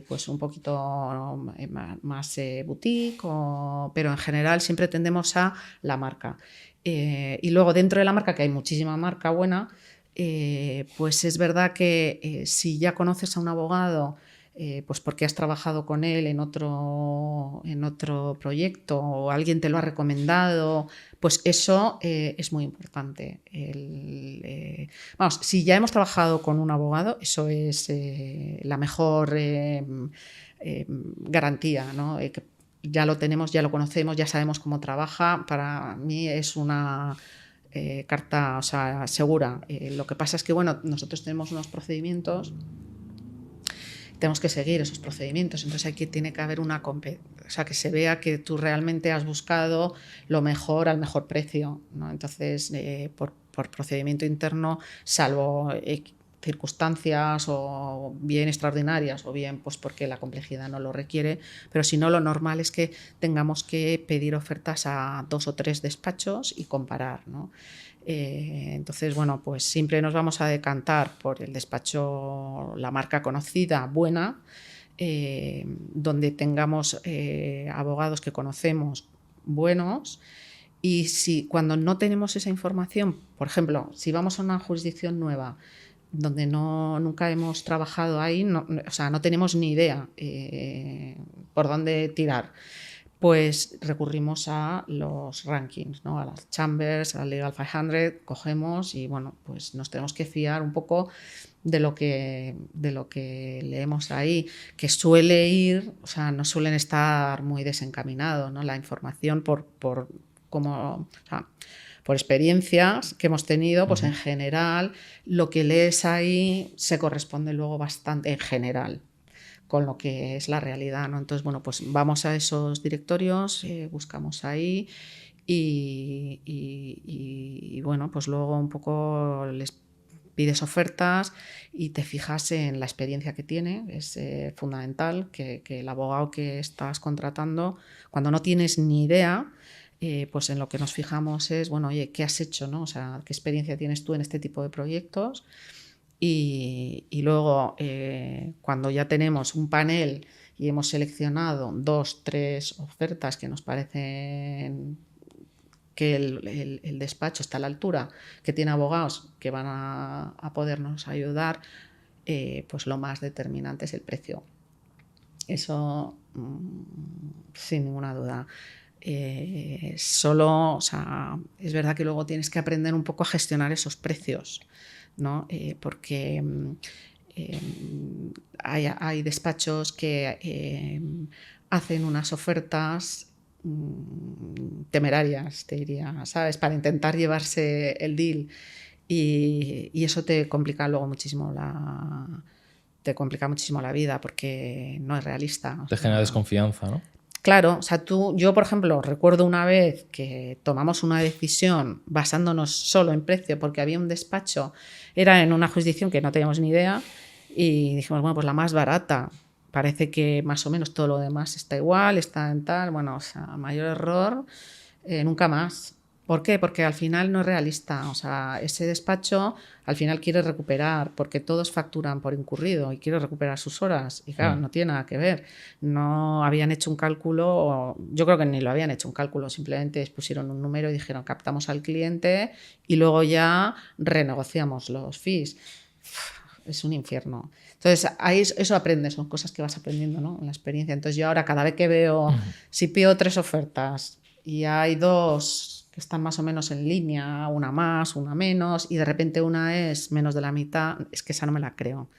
pues un poquito más boutique, pero en general siempre tendemos a la marca. Y luego dentro de la marca, que hay muchísima marca buena, pues es verdad que si ya conoces a un abogado, pues porque has trabajado con él en otro proyecto o alguien te lo ha recomendado, pues eso es muy importante. Vamos, si ya hemos trabajado con un abogado, eso es la mejor garantía, ¿no? Que ya lo tenemos, ya lo conocemos, ya sabemos cómo trabaja. Para mí es una carta, o sea, segura. Lo que pasa es que, bueno, nosotros tenemos unos procedimientos, tenemos que seguir esos procedimientos, entonces aquí tiene que haber o sea, que se vea que tú realmente has buscado lo mejor al mejor precio, ¿no? Entonces, por procedimiento interno, salvo circunstancias o bien extraordinarias o bien pues porque la complejidad no lo requiere, pero si no, lo normal es que tengamos que pedir ofertas a 2 o 3 despachos y comparar, ¿no? Entonces, bueno, pues siempre nos vamos a decantar por el despacho, la marca conocida, buena, donde tengamos abogados que conocemos buenos. Y si cuando no tenemos esa información, por ejemplo, si vamos a una jurisdicción nueva donde nunca hemos trabajado ahí, o sea, no tenemos ni idea por dónde tirar, pues recurrimos a los rankings, ¿no? A las Chambers, a Legal 500, cogemos y bueno, pues nos tenemos que fiar un poco de lo que leemos ahí, que suele ir, o sea, no suelen estar muy desencaminados, ¿no? La información por experiencias que hemos tenido, pues en general lo que lees ahí se corresponde luego bastante en general con lo que es la realidad, ¿no? Entonces, bueno, pues vamos a esos directorios, buscamos ahí y bueno, pues luego un poco les pides ofertas y te fijas en la experiencia que tiene. Es fundamental que el abogado que estás contratando, cuando no tienes ni idea, pues en lo que nos fijamos es, bueno, oye, ¿qué has hecho, no? O sea, ¿qué experiencia tienes tú en este tipo de proyectos? Y luego, cuando ya tenemos un panel y hemos seleccionado 2, 3 ofertas que nos parecen que el despacho está a la altura, que tiene abogados que van a podernos ayudar, pues lo más determinante es el precio. Eso, sin ninguna duda. O sea, es verdad que luego tienes que aprender un poco a gestionar esos precios, ¿no? Porque hay despachos que hacen unas ofertas temerarias, te diría, ¿sabes? Para intentar llevarse el deal y eso te complica luego muchísimo la vida porque no es realista. Te genera desconfianza, ¿no? Claro, o sea, yo, por ejemplo, recuerdo una vez que tomamos una decisión basándonos solo en precio porque había un despacho, era en una jurisdicción que no teníamos ni idea y dijimos, bueno, pues la más barata, parece que más o menos todo lo demás está igual, está en tal, bueno, o sea, mayor error, nunca más. ¿Por qué? Porque al final no es realista. O sea, ese despacho al final quiere recuperar, porque todos facturan por incurrido y quiere recuperar sus horas. Y claro, no tiene nada que ver. No habían hecho un cálculo, yo creo que ni lo habían hecho un cálculo, simplemente pusieron un número y dijeron captamos al cliente y luego ya renegociamos los fees. Es un infierno. Entonces, ahí eso aprendes, son cosas que vas aprendiendo, ¿no? En la experiencia. Entonces, yo ahora cada vez que veo, si pido 3 ofertas y hay 2 que están más o menos en línea, una más, una menos, y de repente una es menos de la mitad, es que esa no me la creo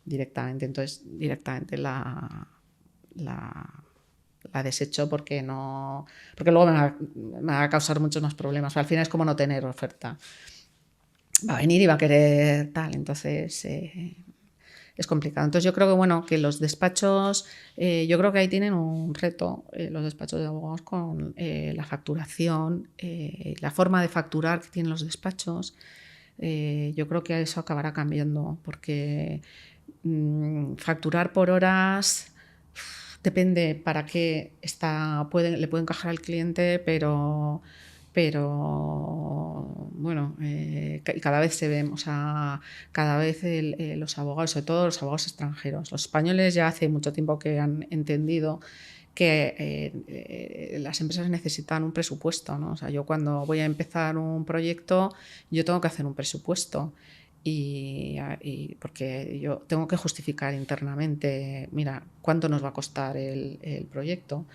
directamente. Entonces, directamente la desecho porque luego me va a causar muchos más problemas. Al final es como no tener oferta. Va a venir y va a querer tal, entonces es complicado. Entonces yo creo que bueno, que los despachos, yo creo que ahí tienen un reto los despachos de abogados con la facturación, la forma de facturar que tienen los despachos. Yo creo que eso acabará cambiando porque facturar por horas depende para qué le puede encajar al cliente, pero bueno, cada vez se ve, o sea, cada vez los abogados, sobre todo los abogados extranjeros, los españoles ya hace mucho tiempo que han entendido que las empresas necesitan un presupuesto, ¿no? O sea, yo cuando voy a empezar un proyecto, yo tengo que hacer un presupuesto. Y porque yo tengo que justificar internamente, mira, cuánto nos va a costar el proyecto.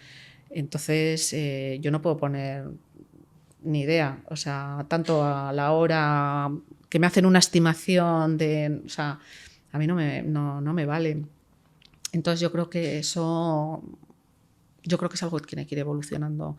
Entonces, yo no puedo poner ni idea, o sea, tanto a la hora que me hacen una estimación de, o sea, a mí no me vale. Entonces yo creo que es algo que tiene que ir evolucionando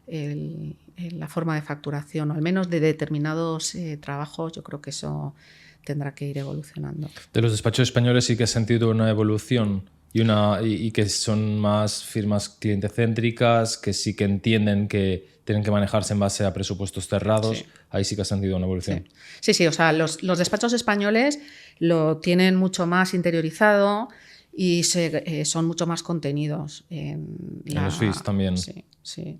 la forma de facturación, o al menos de determinados trabajos. Yo creo que eso tendrá que ir evolucionando. De los despachos españoles sí que has sentido una evolución y que son más firmas clientecéntricas, que sí que entienden que tienen que manejarse en base a presupuestos cerrados. Sí. Ahí sí que has sentido una evolución. Sí, o sea, los despachos españoles lo tienen mucho más interiorizado y son mucho más contenidos en los fees también. Sí.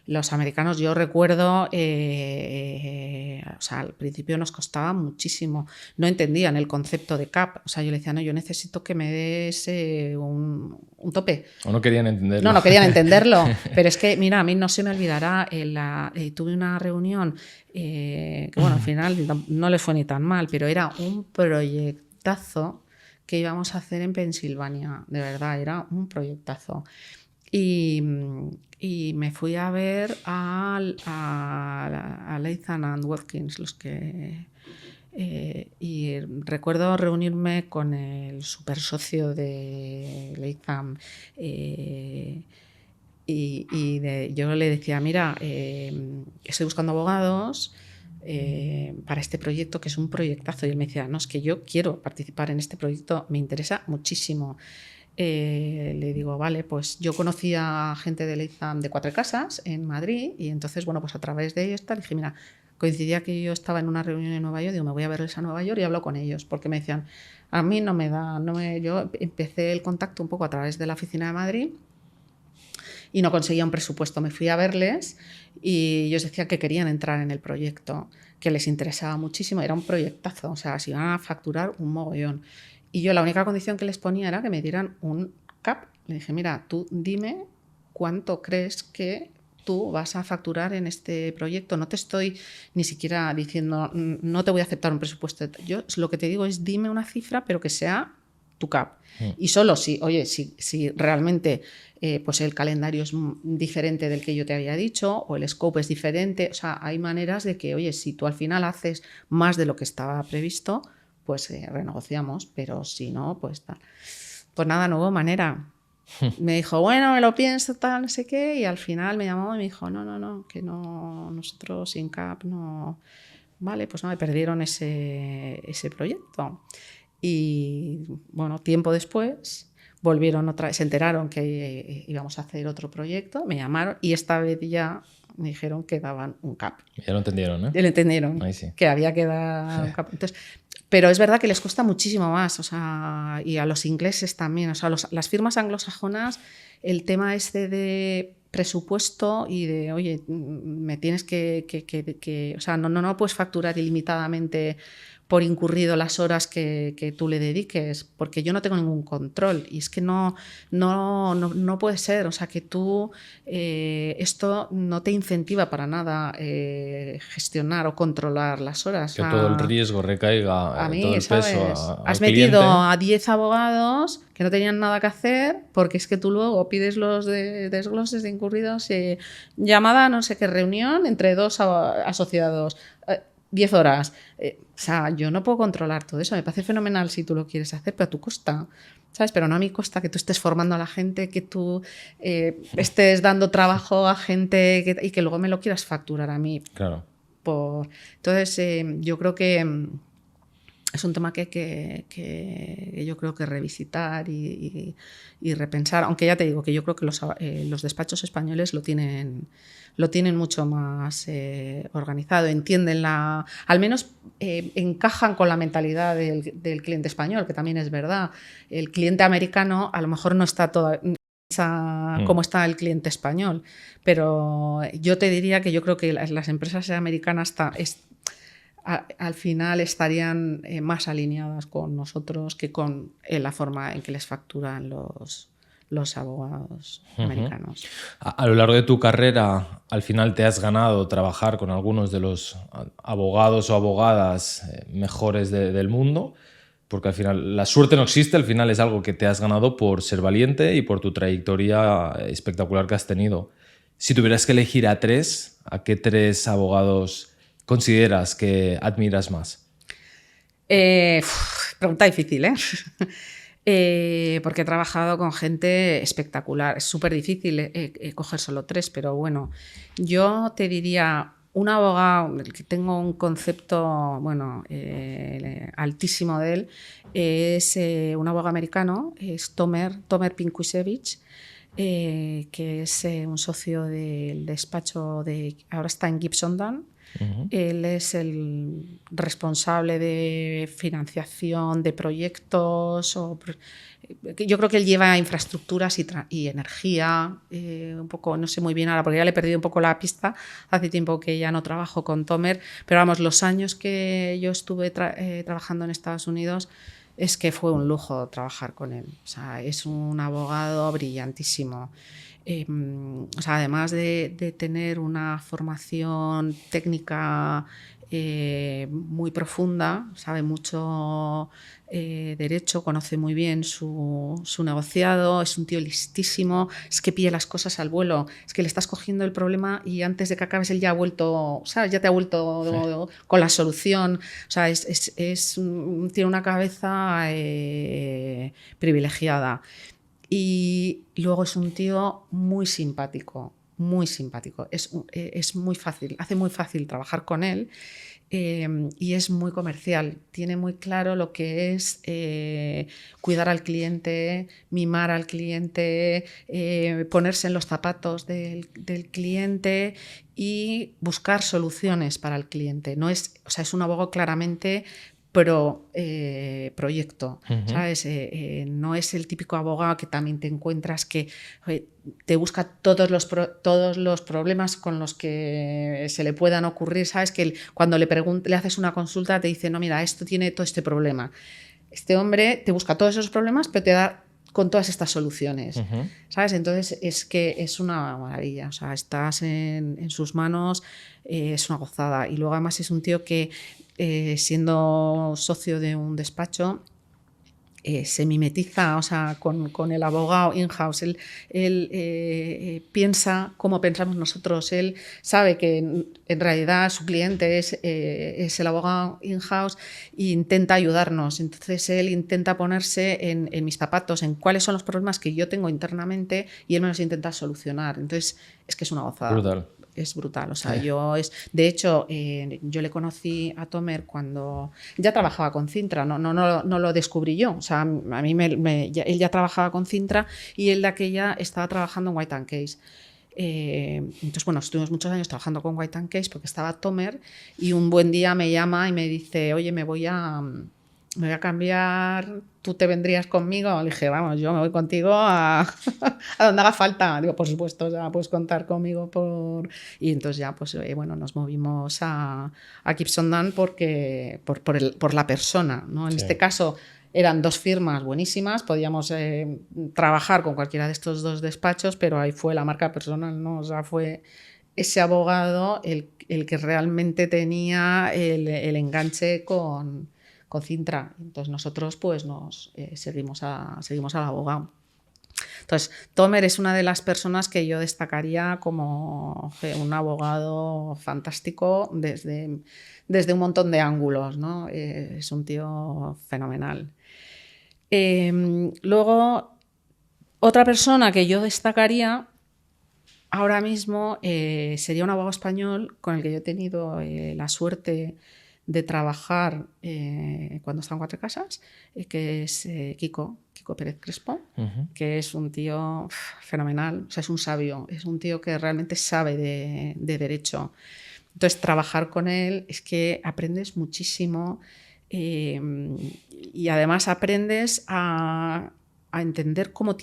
Los americanos, yo recuerdo, o sea, al principio nos costaba muchísimo. No entendían el concepto de cap. O sea, yo le decía, no, yo necesito que me des un tope. O no querían entenderlo. No querían entenderlo. Pero es que, mira, a mí no se me olvidará, tuve una reunión que, bueno, al final no les fue ni tan mal, pero era un proyectazo que íbamos a hacer en Pensilvania. De verdad, era un proyectazo. Y me fui a ver a Latham & Watkins, y recuerdo reunirme con el super socio de Latham yo le decía, mira, estoy buscando abogados para este proyecto, que es un proyectazo, y él me decía, no, es que yo quiero participar en este proyecto, me interesa muchísimo. Le digo, vale, pues yo conocí a gente de Latham de Cuatro Casas en Madrid, y entonces, bueno, pues a través de ellos le dije, mira, coincidía que yo estaba en una reunión en Nueva York, digo, me voy a verles a Nueva York y hablo con ellos, porque me decían, a mí yo empecé el contacto un poco a través de la oficina de Madrid y no conseguía un presupuesto. Me fui a verles y ellos decían que querían entrar en el proyecto, que les interesaba muchísimo, era un proyectazo, o sea, se iban a facturar un mogollón. Y yo la única condición que les ponía era que me dieran un cap. Le dije, mira, tú dime cuánto crees que tú vas a facturar en este proyecto. No te estoy ni siquiera diciendo, no te voy a aceptar un presupuesto. Yo lo que te digo es, dime una cifra, pero que sea tu cap. Y solo si realmente pues el calendario es diferente del que yo te había dicho, o el scope es diferente. O sea, hay maneras de que, oye, si tú al final haces más de lo que estaba previsto, pues renegociamos, pero si no, pues tal. Pues nada, no hubo manera. Me dijo, bueno, me lo pienso, tal, no sé qué, y al final me llamó y me dijo, no, que no, nosotros sin cap no. Vale, pues no, me perdieron ese proyecto. Y bueno, tiempo después volvieron otra vez, se enteraron que íbamos a hacer otro proyecto, me llamaron y esta vez ya me dijeron que daban un cap. Ya lo entendieron, ¿eh? Ya lo entendieron, ahí sí. que había que dar un cap. Entonces, Pero es verdad que les cuesta muchísimo más, o sea, y a los ingleses también. O sea, las firmas anglosajonas, el tema este de presupuesto y de, oye, me tienes o sea, no puedes facturar ilimitadamente por incurrido las horas que tú le dediques, porque yo no tengo ningún control. Y es que no puede ser. O sea, que tú esto no te incentiva para nada gestionar o controlar las horas. Que O sea, todo el riesgo recaiga, a mí, todo el peso ¿sabes? al Has cliente. metido a 10 abogados que no tenían nada que hacer porque es que tú luego pides los desgloses de incurridos, llamada a no sé qué reunión entre dos asociados, 10 horas. O sea, yo no puedo controlar todo eso. Me parece fenomenal si tú lo quieres hacer, pero a tu costa. ¿Sabes? Pero no a mi costa, que tú estés formando a la gente, que tú estés dando trabajo a gente y que luego me lo quieras facturar a mí. Claro. Entonces, yo creo que es un tema que yo creo que revisitar y repensar, aunque ya te digo que yo creo que los despachos españoles lo tienen mucho más organizado, entienden al menos encajan con la mentalidad del cliente español, que también es verdad. El cliente americano a lo mejor no está como está el cliente español, pero yo te diría que yo creo que las empresas americanas al final estarían más alineadas con nosotros que con la forma en que les facturan los abogados americanos. A lo largo de tu carrera, al final te has ganado trabajar con algunos de los abogados o abogadas mejores del mundo, porque al final la suerte no existe, al final es algo que te has ganado por ser valiente y por tu trayectoria espectacular que has tenido. Si tuvieras que elegir a tres, ¿a qué tres abogados consideras que admiras más? Pregunta difícil, ¿eh? Porque he trabajado con gente espectacular. Es súper difícil coger solo tres, pero bueno, yo te diría un abogado del que tengo un concepto altísimo de él, es un abogado americano, es Tomer Pinkushevich, que es un socio del despacho ahora está en Gibson Dunn. Él es el responsable de financiación de proyectos. Yo creo que él lleva infraestructuras y energía, un poco, no sé muy bien ahora, porque ya le he perdido un poco la pista. Hace tiempo que ya no trabajo con Tomer, pero vamos, los años que yo estuve trabajando en Estados Unidos es que fue un lujo trabajar con él. O sea, es un abogado brillantísimo. O sea, además de tener una formación técnica muy profunda, sabe mucho derecho, conoce muy bien su negociado, es un tío listísimo, es que pilla las cosas al vuelo, es que le estás cogiendo el problema y antes de que acabes él ya ha vuelto, ¿sabes? Ya te ha vuelto con la solución. O sea, tiene una cabeza privilegiada. Y luego es un tío muy simpático, muy simpático. Es muy fácil, hace muy fácil trabajar con él y es muy comercial. Tiene muy claro lo que es cuidar al cliente, mimar al cliente, ponerse en los zapatos del cliente y buscar soluciones para el cliente. O sea, es un abogado claramente proyecto, ¿sabes? No es el típico abogado que también te encuentras que te busca todos los problemas con los que se le puedan ocurrir, ¿sabes? Que cuando le haces una consulta te dice, no, mira, esto tiene todo este problema. Este hombre te busca todos esos problemas, pero te da con todas estas soluciones, ¿sabes? Entonces es que es una maravilla, o sea, estás en sus manos, es una gozada. Y luego además es un tío que siendo socio de un despacho se mimetiza, o sea, con el abogado in-house. Él piensa como pensamos nosotros. Él sabe que en realidad su cliente es el abogado in-house e intenta ayudarnos. Entonces él intenta ponerse en mis zapatos, en cuáles son los problemas que yo tengo internamente y él me los intenta solucionar. Entonces es que es una gozada. Brutal. Es brutal, o sea, de hecho, yo le conocí a Tomer cuando ya trabajaba con Cintra, no lo descubrí yo, o sea, a mí él ya trabajaba con Cintra y él de aquella estaba trabajando en White & Case. Entonces, bueno, estuvimos muchos años trabajando con White & Case porque estaba Tomer y un buen día me llama y me dice, oye, me voy a me voy a cambiar, tú te vendrías conmigo. Le dije, vamos, yo me voy contigo a, a donde haga falta. Digo, por supuesto, ya puedes contar conmigo. Y entonces ya, pues bueno, nos movimos a Kipsondan porque, por la persona, ¿no? En este caso eran 2 firmas buenísimas, podíamos trabajar con cualquiera de estos 2 despachos, pero ahí fue la marca personal, ¿no? O sea, fue ese abogado el que realmente tenía el enganche con Cintra. Entonces nosotros pues nos seguimos al abogado. Entonces, Tomer es una de las personas que yo destacaría como un abogado fantástico desde un montón de ángulos, ¿no? Es un tío fenomenal. Luego, otra persona que yo destacaría ahora mismo sería un abogado español con el que yo he tenido la suerte de trabajar cuando estaba en Cuatro Casas, que es Kiko Pérez Crespo, que es un tío fenomenal, o sea, es un sabio, es un tío que realmente sabe de derecho. Entonces, trabajar con él es que aprendes muchísimo y además aprendes a entender cómo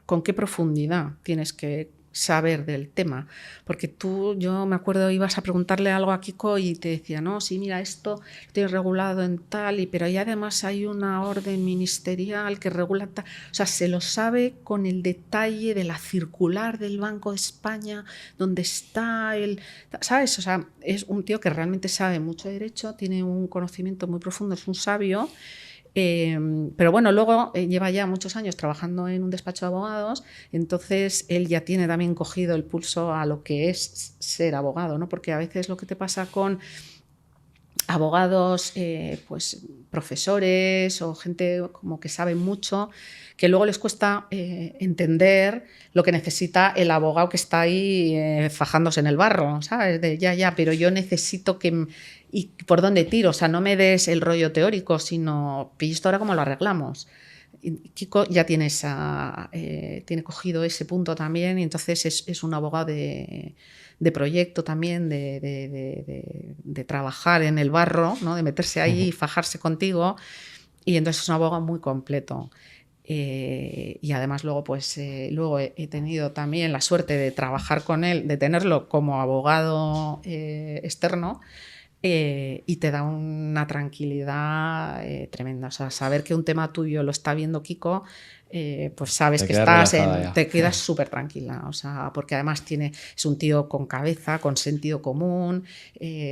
con qué profundidad tienes que saber del tema, porque yo me acuerdo, ibas a preguntarle algo a Kiko y te decía, no, sí, mira, esto lo tienes regulado en tal, pero ahí además hay una orden ministerial que regula tal, o sea, se lo sabe con el detalle de la circular del Banco de España, donde está ¿sabes? O sea, es un tío que realmente sabe mucho de derecho, tiene un conocimiento muy profundo, es un sabio. Pero bueno, luego lleva ya muchos años trabajando en un despacho de abogados, entonces él ya tiene también cogido el pulso a lo que es ser abogado, ¿no? Porque a veces lo que te pasa con abogados, pues profesores o gente como que sabe mucho, que luego les cuesta entender lo que necesita el abogado que está ahí fajándose en el barro, ¿sabes? Ya, pero yo necesito que... ¿Y por dónde tiro? O sea, no me des el rollo teórico, sino, ¿y esto ahora cómo lo arreglamos? Y Kiko ya tiene tiene cogido ese punto también, y entonces es un abogado de proyecto también, de trabajar en el barro, ¿no? De meterse ahí y fajarse contigo, y entonces es un abogado muy completo. Y además luego pues luego he tenido también la suerte de trabajar con él, de tenerlo como abogado externo, y te da una tranquilidad tremenda. O sea, saber que un tema tuyo lo está viendo Kiko, pues sabes que te quedas súper tranquila. O sea, porque además es un tío con cabeza, con sentido común,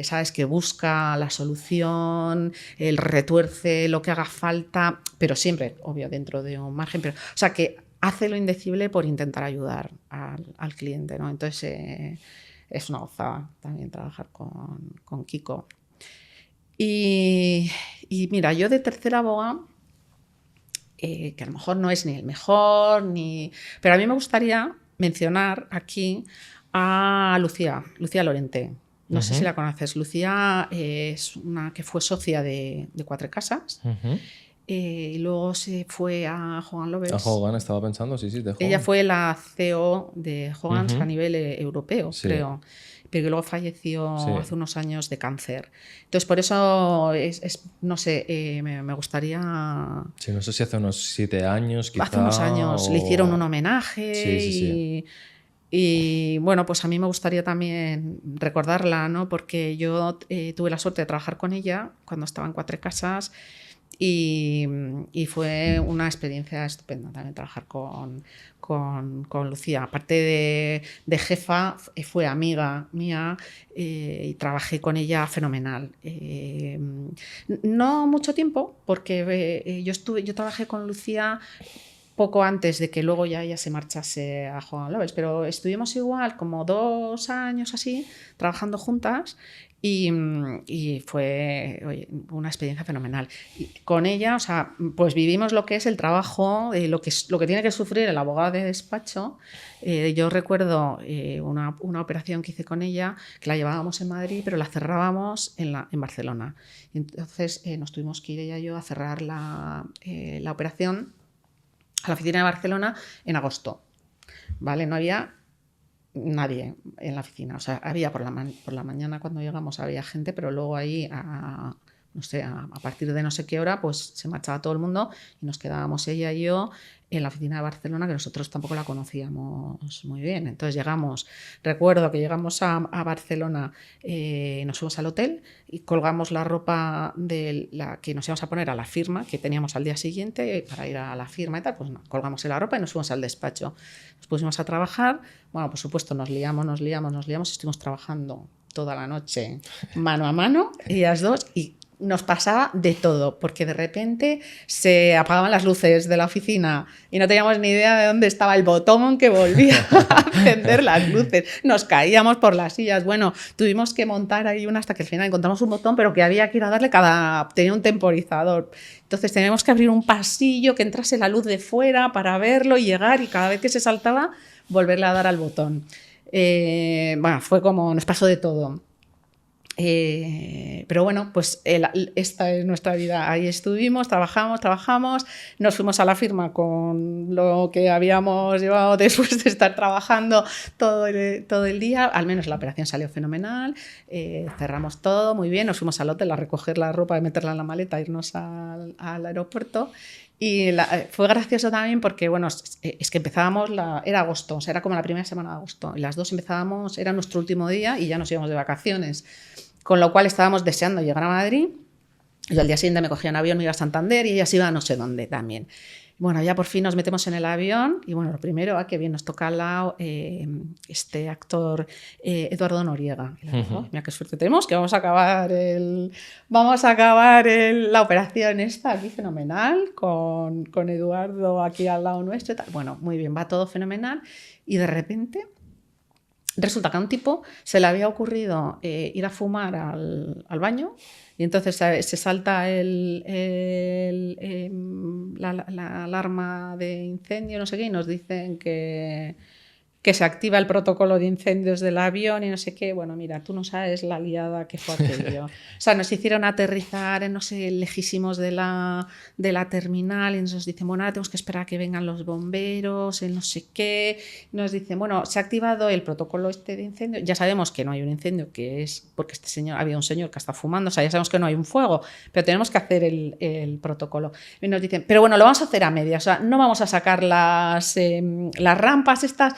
sabes que busca la solución, él retuerce lo que haga falta, pero siempre, obvio, dentro de un margen. Pero, o sea, que hace lo indecible por intentar ayudar al cliente, ¿no? Entonces... es una gozada también trabajar con Kiko. Y mira, yo de tercera abogado, que a lo mejor no es ni el mejor, pero a mí me gustaría mencionar aquí a Lucía Lorente. No sé si la conoces. Lucía es una que fue socia de Cuatro Casas. Y luego se fue a Hogan Lovells. A Hogan, estaba pensando, sí, de Hogan. Ella fue la CEO de Hogan a nivel europeo, creo, pero que luego falleció hace unos años de cáncer. Entonces, por eso, no sé, me gustaría... Sí, no sé si hace unos 7 años, quizá. Hace unos años le hicieron un homenaje y bueno, pues a mí me gustaría también recordarla, ¿no? Porque yo tuve la suerte de trabajar con ella cuando estaba en Cuatro Casas. Y fue una experiencia estupenda también trabajar con Lucía. Aparte de jefa, fue amiga mía y trabajé con ella fenomenal. No mucho tiempo, porque yo trabajé con Lucía poco antes de que luego ya ella se marchase a Hogan Lovells, pero estuvimos igual como 2 años así trabajando juntas. Y fue, oye, una experiencia fenomenal. Y con ella, o sea, pues vivimos lo que es el trabajo, lo que tiene que sufrir el abogado de despacho. Yo recuerdo una operación que hice con ella, que la llevábamos en Madrid, pero la cerrábamos en Barcelona. Entonces nos tuvimos que ir ella y yo a cerrar la operación a la oficina de Barcelona en agosto. ¿Vale? No había nadie en la oficina, o sea, había por la mañana cuando llegamos había gente, pero luego ahí no sé, a partir de no sé qué hora, pues se marchaba todo el mundo y nos quedábamos ella y yo en la oficina de Barcelona, que nosotros tampoco la conocíamos muy bien. Entonces recuerdo que llegamos a Barcelona, nos fuimos al hotel y colgamos la ropa de la que nos íbamos a poner a la firma que teníamos al día siguiente para ir a la firma y tal, pues no, colgamos la ropa y nos fuimos al despacho. Nos pusimos a trabajar, bueno, por supuesto nos liamos, estuvimos trabajando toda la noche mano a mano y las dos, y nos pasaba de todo, porque de repente se apagaban las luces de la oficina y no teníamos ni idea de dónde estaba el botón que volvía a encender las luces. Nos caíamos por las sillas. Bueno, tuvimos que montar ahí una hasta que al final encontramos un botón, pero que había que ir a darle tenía un temporizador. Entonces teníamos que abrir un pasillo, que entrase la luz de fuera para verlo y llegar, y cada vez que se saltaba, volverle a dar al botón. Bueno, fue como, nos pasó de todo. Pero bueno, pues esta es nuestra vida. Ahí estuvimos, trabajamos, nos fuimos a la firma con lo que habíamos llevado después de estar trabajando todo el día. Al menos la operación salió fenomenal, cerramos todo muy bien, nos fuimos al hotel a recoger la ropa y meterla en la maleta, irnos al aeropuerto. Y fue gracioso también porque, bueno, es que empezábamos, era agosto, o sea, era como la primera semana de agosto, y las dos empezábamos, era nuestro último día y ya nos íbamos de vacaciones, con lo cual estábamos deseando llegar a Madrid. Yo al día siguiente me cogía un avión, me iba a Santander y ella se iba a no sé dónde también. Bueno, ya por fin nos metemos en el avión y bueno, lo primero, qué bien, nos toca al lado este actor Eduardo Noriega. Y le digo, mira qué suerte tenemos, que vamos a acabar la operación esta aquí fenomenal, con Eduardo aquí al lado nuestro y tal. Bueno, muy bien, va todo fenomenal y de repente resulta que a un tipo se le había ocurrido ir a fumar al baño. Y entonces se salta la alarma de incendio, no sé qué, y nos dicen que se activa el protocolo de incendios del avión y no sé qué. Bueno, mira, tú no sabes la liada que fue aquello. O sea, nos hicieron aterrizar en, no sé, lejísimos de la terminal y nos dicen, bueno, ahora tenemos que esperar a que vengan los bomberos, el no sé qué. Nos dicen, bueno, se ha activado el protocolo este de incendio. Ya sabemos que no hay un incendio, que es porque había un señor que está fumando, o sea, ya sabemos que no hay un fuego, pero tenemos que hacer el protocolo. Y nos dicen, pero bueno, lo vamos a hacer a medias, o sea, no vamos a sacar las rampas estas.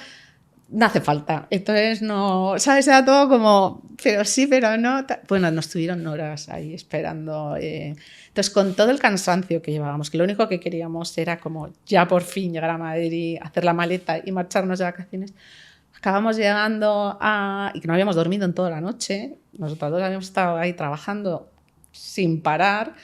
No hace falta. Entonces, no, ¿sabes? Era todo como, pero sí, pero no. Bueno, nos tuvieron horas ahí esperando. Entonces, con todo el cansancio que llevábamos, que lo único que queríamos era como ya por fin llegar a Madrid, hacer la maleta y marcharnos de vacaciones, acabamos llegando y que no habíamos dormido en toda la noche. Nosotros dos habíamos estado ahí trabajando sin parar.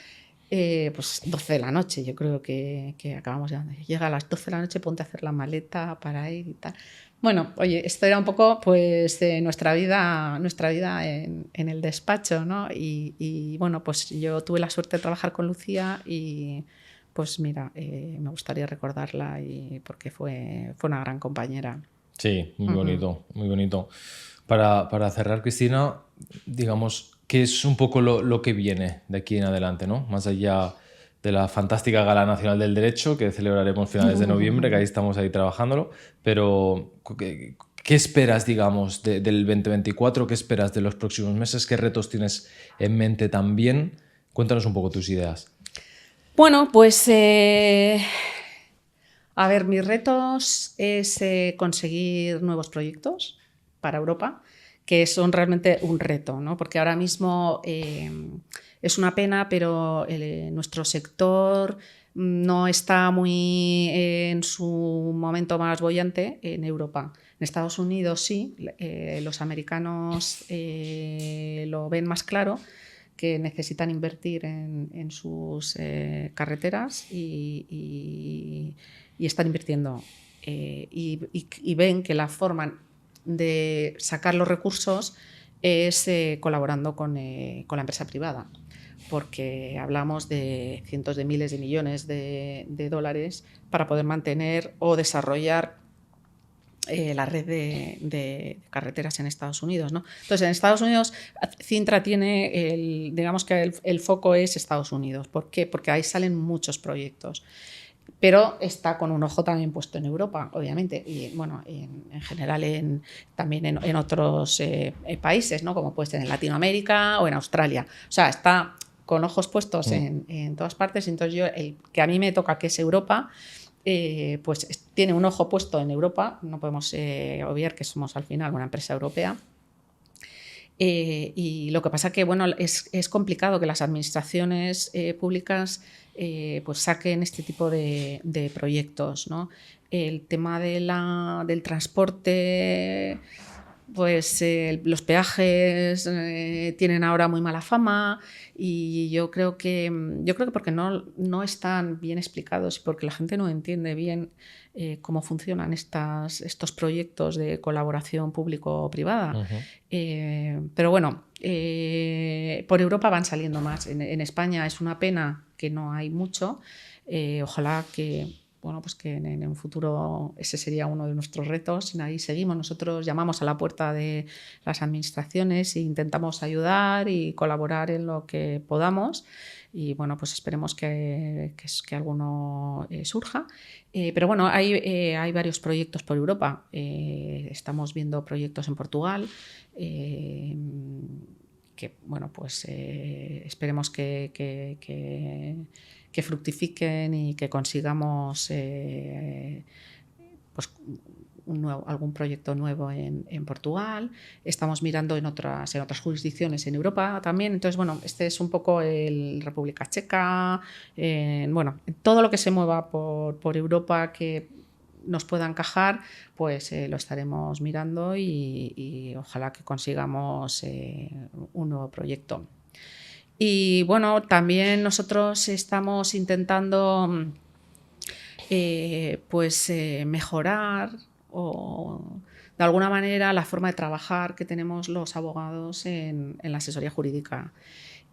Pues 12 de la noche, yo creo que acabamos llegando. Llega a las 12 de la noche, ponte a hacer la maleta para ir y tal. Bueno, oye, esto era un poco pues nuestra vida en el despacho, ¿no? Y bueno, pues yo tuve la suerte de trabajar con Lucía y pues mira, me gustaría recordarla porque fue una gran compañera. Sí, muy bonito, muy bonito. Para cerrar, Cristina, digamos, ¿qué es un poco lo que viene de aquí en adelante, ¿no? Más allá de la fantástica Gala Nacional del Derecho, que celebraremos finales de noviembre, que ahí estamos trabajándolo, pero ¿qué esperas, digamos, del 2024? ¿Qué esperas de los próximos meses? ¿Qué retos tienes en mente también? Cuéntanos un poco tus ideas. Bueno, pues a ver, mis retos es conseguir nuevos proyectos para Europa, que son realmente un reto, ¿no? Porque ahora mismo es una pena, pero nuestro sector no está muy en su momento más boyante en Europa. En Estados Unidos sí, los americanos lo ven más claro, que necesitan invertir en sus carreteras y están invirtiendo. Y ven que la forma de sacar los recursos es colaborando con la empresa privada, porque hablamos de cientos de miles de millones de dólares para poder mantener o desarrollar la red de carreteras en Estados Unidos, ¿no? Entonces, en Estados Unidos, Cintra tiene, digamos que el foco es Estados Unidos. ¿Por qué? Porque ahí salen muchos proyectos. Pero está con un ojo también puesto en Europa, obviamente, y bueno, en general también en otros países, ¿no? Como puede ser en Latinoamérica o en Australia. O sea, está con ojos puestos en todas partes. Entonces yo, el que a mí me toca, que es Europa, pues tiene un ojo puesto en Europa. No podemos obviar que somos al final una empresa europea. Y lo que pasa que bueno, es complicado que las administraciones públicas pues saquen este tipo de proyectos, ¿no? El tema del transporte, pues los peajes tienen ahora muy mala fama y yo creo que porque no están bien explicados y porque la gente no entiende bien cómo funcionan estos proyectos de colaboración público-privada. Pero bueno, por Europa van saliendo más. En España es una pena que no hay mucho. Ojalá que bueno, pues que en un futuro ese sería uno de nuestros retos. Y ahí seguimos. Nosotros llamamos a la puerta de las administraciones e intentamos ayudar y colaborar en lo que podamos. Y bueno, pues esperemos que alguno surja. Pero bueno, hay varios proyectos por Europa. Estamos viendo proyectos en Portugal. Que bueno, pues esperemos que fructifiquen y que consigamos pues algún proyecto nuevo en Portugal. Estamos mirando en otras jurisdicciones en Europa también. Entonces, bueno, este es un poco el República Checa, bueno, todo lo que se mueva por Europa que nos pueda encajar, pues lo estaremos mirando y ojalá que consigamos un nuevo proyecto. Y bueno, también nosotros estamos intentando mejorar o de alguna manera la forma de trabajar que tenemos los abogados en la asesoría jurídica.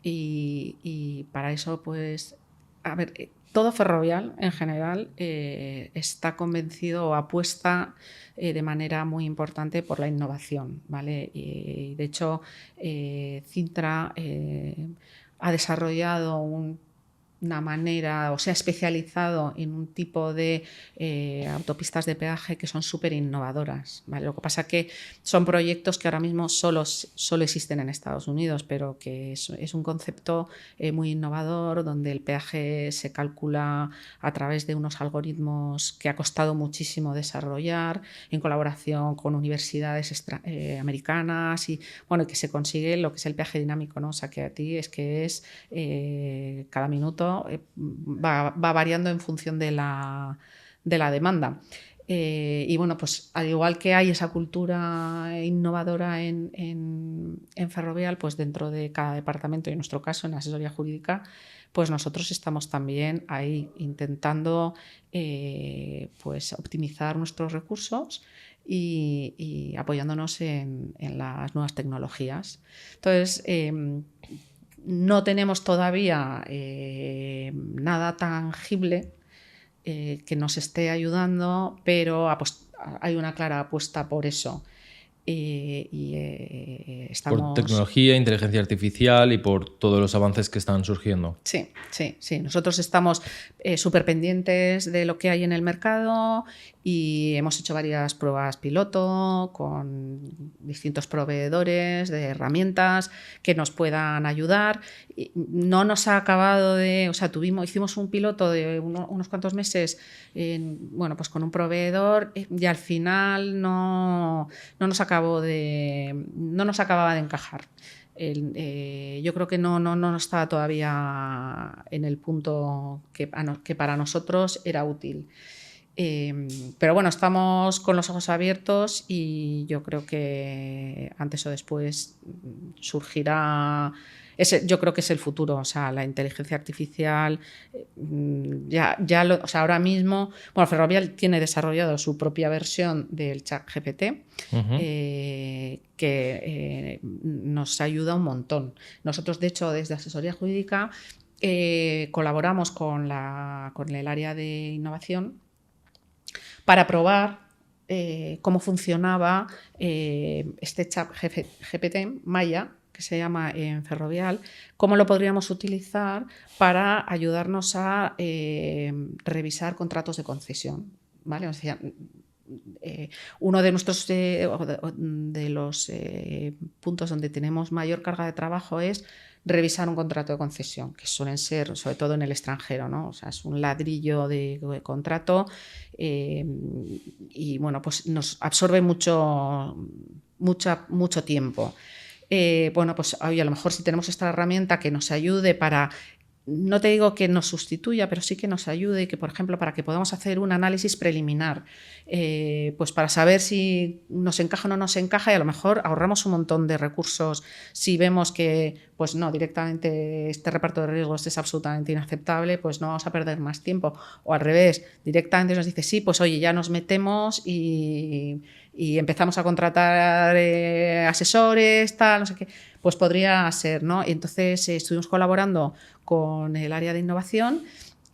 Y para eso, pues, a ver, todo Ferrovial en general está convencido o apuesta de manera muy importante por la innovación, ¿vale? Y de hecho, Cintra ha desarrollado una manera o se ha especializado en un tipo de autopistas de peaje que son súper innovadoras, ¿vale? Lo que pasa es que son proyectos que ahora mismo solo existen en Estados Unidos, pero que es un concepto muy innovador donde el peaje se calcula a través de unos algoritmos que ha costado muchísimo desarrollar en colaboración con universidades americanas y bueno, que se consigue lo que es el peaje dinámico, ¿no? O sea, que a ti es cada minuto va variando en función de la demanda. Y bueno, pues al igual que hay esa cultura innovadora en Ferrovial, pues dentro de cada departamento, y en nuestro caso en la asesoría jurídica, pues nosotros estamos también ahí intentando pues optimizar nuestros recursos y apoyándonos en las nuevas tecnologías. Entonces, no tenemos todavía nada tangible que nos esté ayudando, pero hay una clara apuesta por eso. Estamos... Por tecnología, inteligencia artificial y por todos los avances que están surgiendo. Sí. Nosotros estamos súper pendientes de lo que hay en el mercado y hemos hecho varias pruebas piloto con distintos proveedores de herramientas que nos puedan ayudar. No nos ha acabado de... O sea, hicimos un piloto de unos cuantos meses pues con un proveedor y al final no nos acababa de encajar. Yo creo que no estaba todavía en el punto que para nosotros era útil. Pero bueno, estamos con los ojos abiertos y yo creo que antes o después surgirá... yo creo que es el futuro, o sea, la inteligencia artificial o sea, ahora mismo, bueno, Ferrovial tiene desarrollado su propia versión del ChatGPT que nos ayuda un montón. Nosotros, de hecho, desde Asesoría Jurídica colaboramos con el área de innovación para probar cómo funcionaba este ChatGPT Maya, que se llama en Ferrovial, cómo lo podríamos utilizar para ayudarnos a revisar contratos de concesión, ¿vale? O sea, uno de nuestros de los puntos donde tenemos mayor carga de trabajo es revisar un contrato de concesión, que suelen ser, sobre todo en el extranjero, ¿no? O sea, es un ladrillo de contrato y bueno, pues nos absorbe mucho tiempo. Bueno, pues oye, a lo mejor si tenemos esta herramienta que nos ayude para, no te digo que nos sustituya, pero sí que nos ayude y que, por ejemplo, para que podamos hacer un análisis preliminar, pues para saber si nos encaja o no nos encaja, y a lo mejor ahorramos un montón de recursos si vemos que, pues no, directamente este reparto de riesgos es absolutamente inaceptable, pues no vamos a perder más tiempo. O al revés, directamente nos dice, sí, pues oye, ya nos metemos y empezamos a contratar asesores, tal, no sé qué, pues podría ser, ¿no? Y entonces estuvimos colaborando con el área de innovación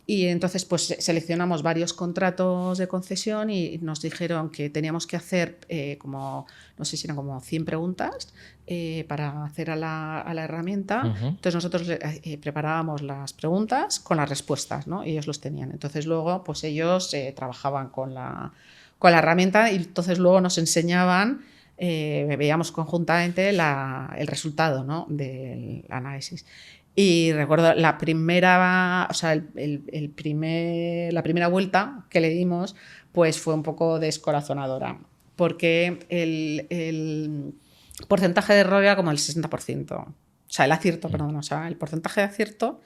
y entonces pues seleccionamos varios contratos de concesión y nos dijeron que teníamos que hacer como, no sé si eran como 100 preguntas para hacer a la herramienta. Uh-huh. Entonces nosotros preparábamos las preguntas con las respuestas, ¿no? Y ellos los tenían. Entonces luego pues ellos trabajaban con la herramienta y entonces luego nos enseñaban, veíamos conjuntamente el resultado, ¿no? Del análisis. Y recuerdo la primera, o sea, la primera vuelta que le dimos, pues fue un poco descorazonadora, porque el porcentaje de error era como el 60%. O sea, el acierto, perdón, o sea, el porcentaje de acierto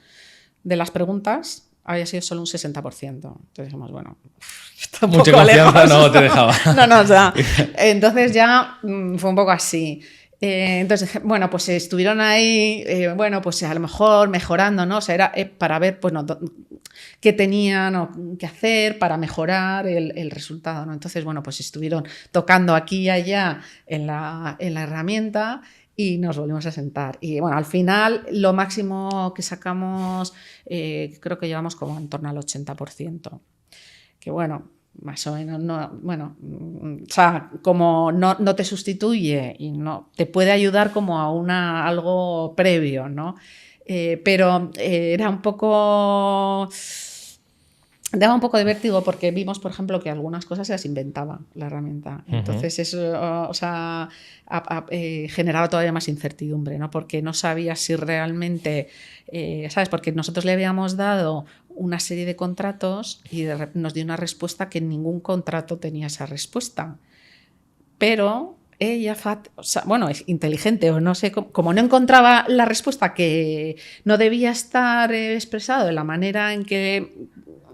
de las preguntas había sido solo un 60%. Entonces dijimos, bueno, mucha confianza no te dejaba. No, o sea, entonces ya fue un poco así. Entonces, bueno, pues estuvieron ahí, bueno, pues a lo mejor mejorando, ¿no? O sea, era para ver, pues, no, qué tenían que hacer para mejorar el resultado, ¿no? Entonces, bueno, pues estuvieron tocando aquí y allá en la herramienta y nos volvimos a sentar. Y bueno, al final lo máximo que sacamos, creo que llevamos como en torno al 80%. Que bueno, más o menos, no, bueno, o sea, como no te sustituye y no te puede ayudar como a algo previo, ¿no? Pero era un poco... Daba un poco de vértigo porque vimos, por ejemplo, que algunas cosas se las inventaba la herramienta. Entonces eso, o sea, generaba todavía más incertidumbre, ¿no? Porque no sabía si realmente, ¿sabes? Porque nosotros le habíamos dado una serie de contratos y nos dio una respuesta que ningún contrato tenía esa respuesta. Pero ella, o sea, bueno, es inteligente o no sé, como no encontraba la respuesta que no debía estar expresado de la manera en que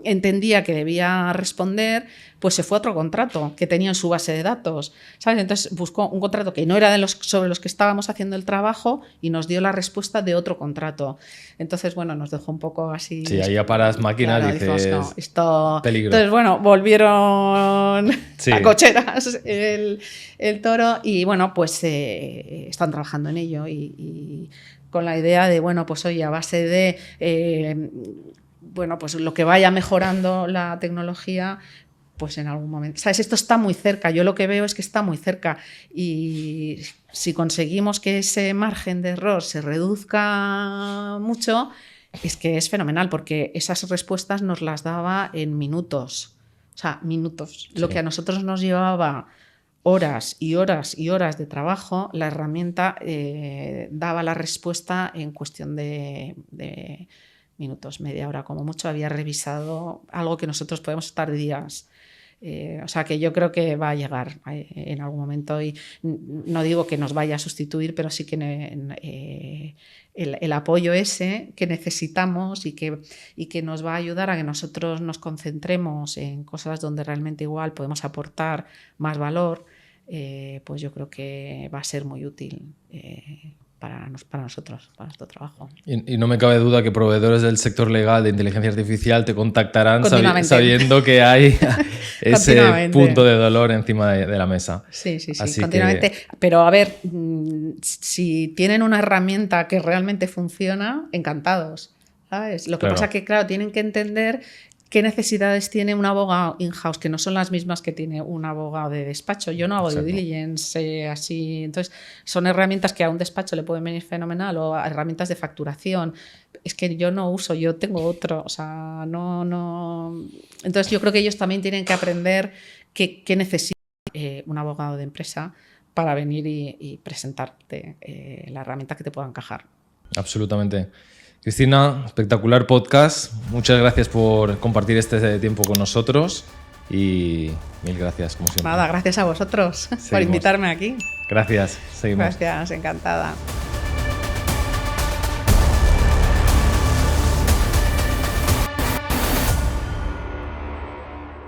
entendía que debía responder, pues se fue a otro contrato que tenía en su base de datos, ¿sabes? Entonces buscó un contrato que no era sobre los que estábamos haciendo el trabajo y nos dio la respuesta de otro contrato. Entonces, bueno, nos dejó un poco así... Sí, ahí ya paras máquinas, claro, dices... Dijimos, no, esto... peligro. Entonces, bueno, volvieron a cocheras el toro y, bueno, pues están trabajando en ello y con la idea de, bueno, pues oye, a base de... bueno, pues lo que vaya mejorando la tecnología, pues en algún momento... ¿Sabes? Esto está muy cerca. Yo lo que veo es que está muy cerca. Y si conseguimos que ese margen de error se reduzca mucho, es que es fenomenal, porque esas respuestas nos las daba en minutos. O sea, minutos. Sí. Lo que a nosotros nos llevaba horas y horas y horas de trabajo, la herramienta daba la respuesta en cuestión de minutos, media hora como mucho. Había revisado algo que nosotros podemos estar días. O sea que yo creo que va a llegar en algún momento y no digo que nos vaya a sustituir, pero sí que el apoyo ese que necesitamos y que nos va a ayudar a que nosotros nos concentremos en cosas donde realmente igual podemos aportar más valor, pues yo creo que va a ser muy útil para nosotros, para nuestro trabajo. Y no me cabe duda que proveedores del sector legal de inteligencia artificial te contactarán sabiendo que hay ese punto de dolor encima de la mesa. Sí, así continuamente. Pero a ver, si tienen una herramienta que realmente funciona, encantados, ¿sabes? Lo que pasa es que, claro, tienen que entender qué necesidades tiene un abogado in-house, que no son las mismas que tiene un abogado de despacho. Yo no hago due diligence así. Entonces, son herramientas que a un despacho le pueden venir fenomenal, o herramientas de facturación. Es que yo no uso, yo tengo otro. O sea, no. Entonces, yo creo que ellos también tienen que aprender qué necesita un abogado de empresa para venir y presentarte la herramienta que te pueda encajar. Absolutamente. Cristina, espectacular podcast. Muchas gracias por compartir este tiempo con nosotros y mil gracias, como siempre. Nada, gracias a vosotros por invitarme aquí. Gracias, seguimos. Gracias, encantada.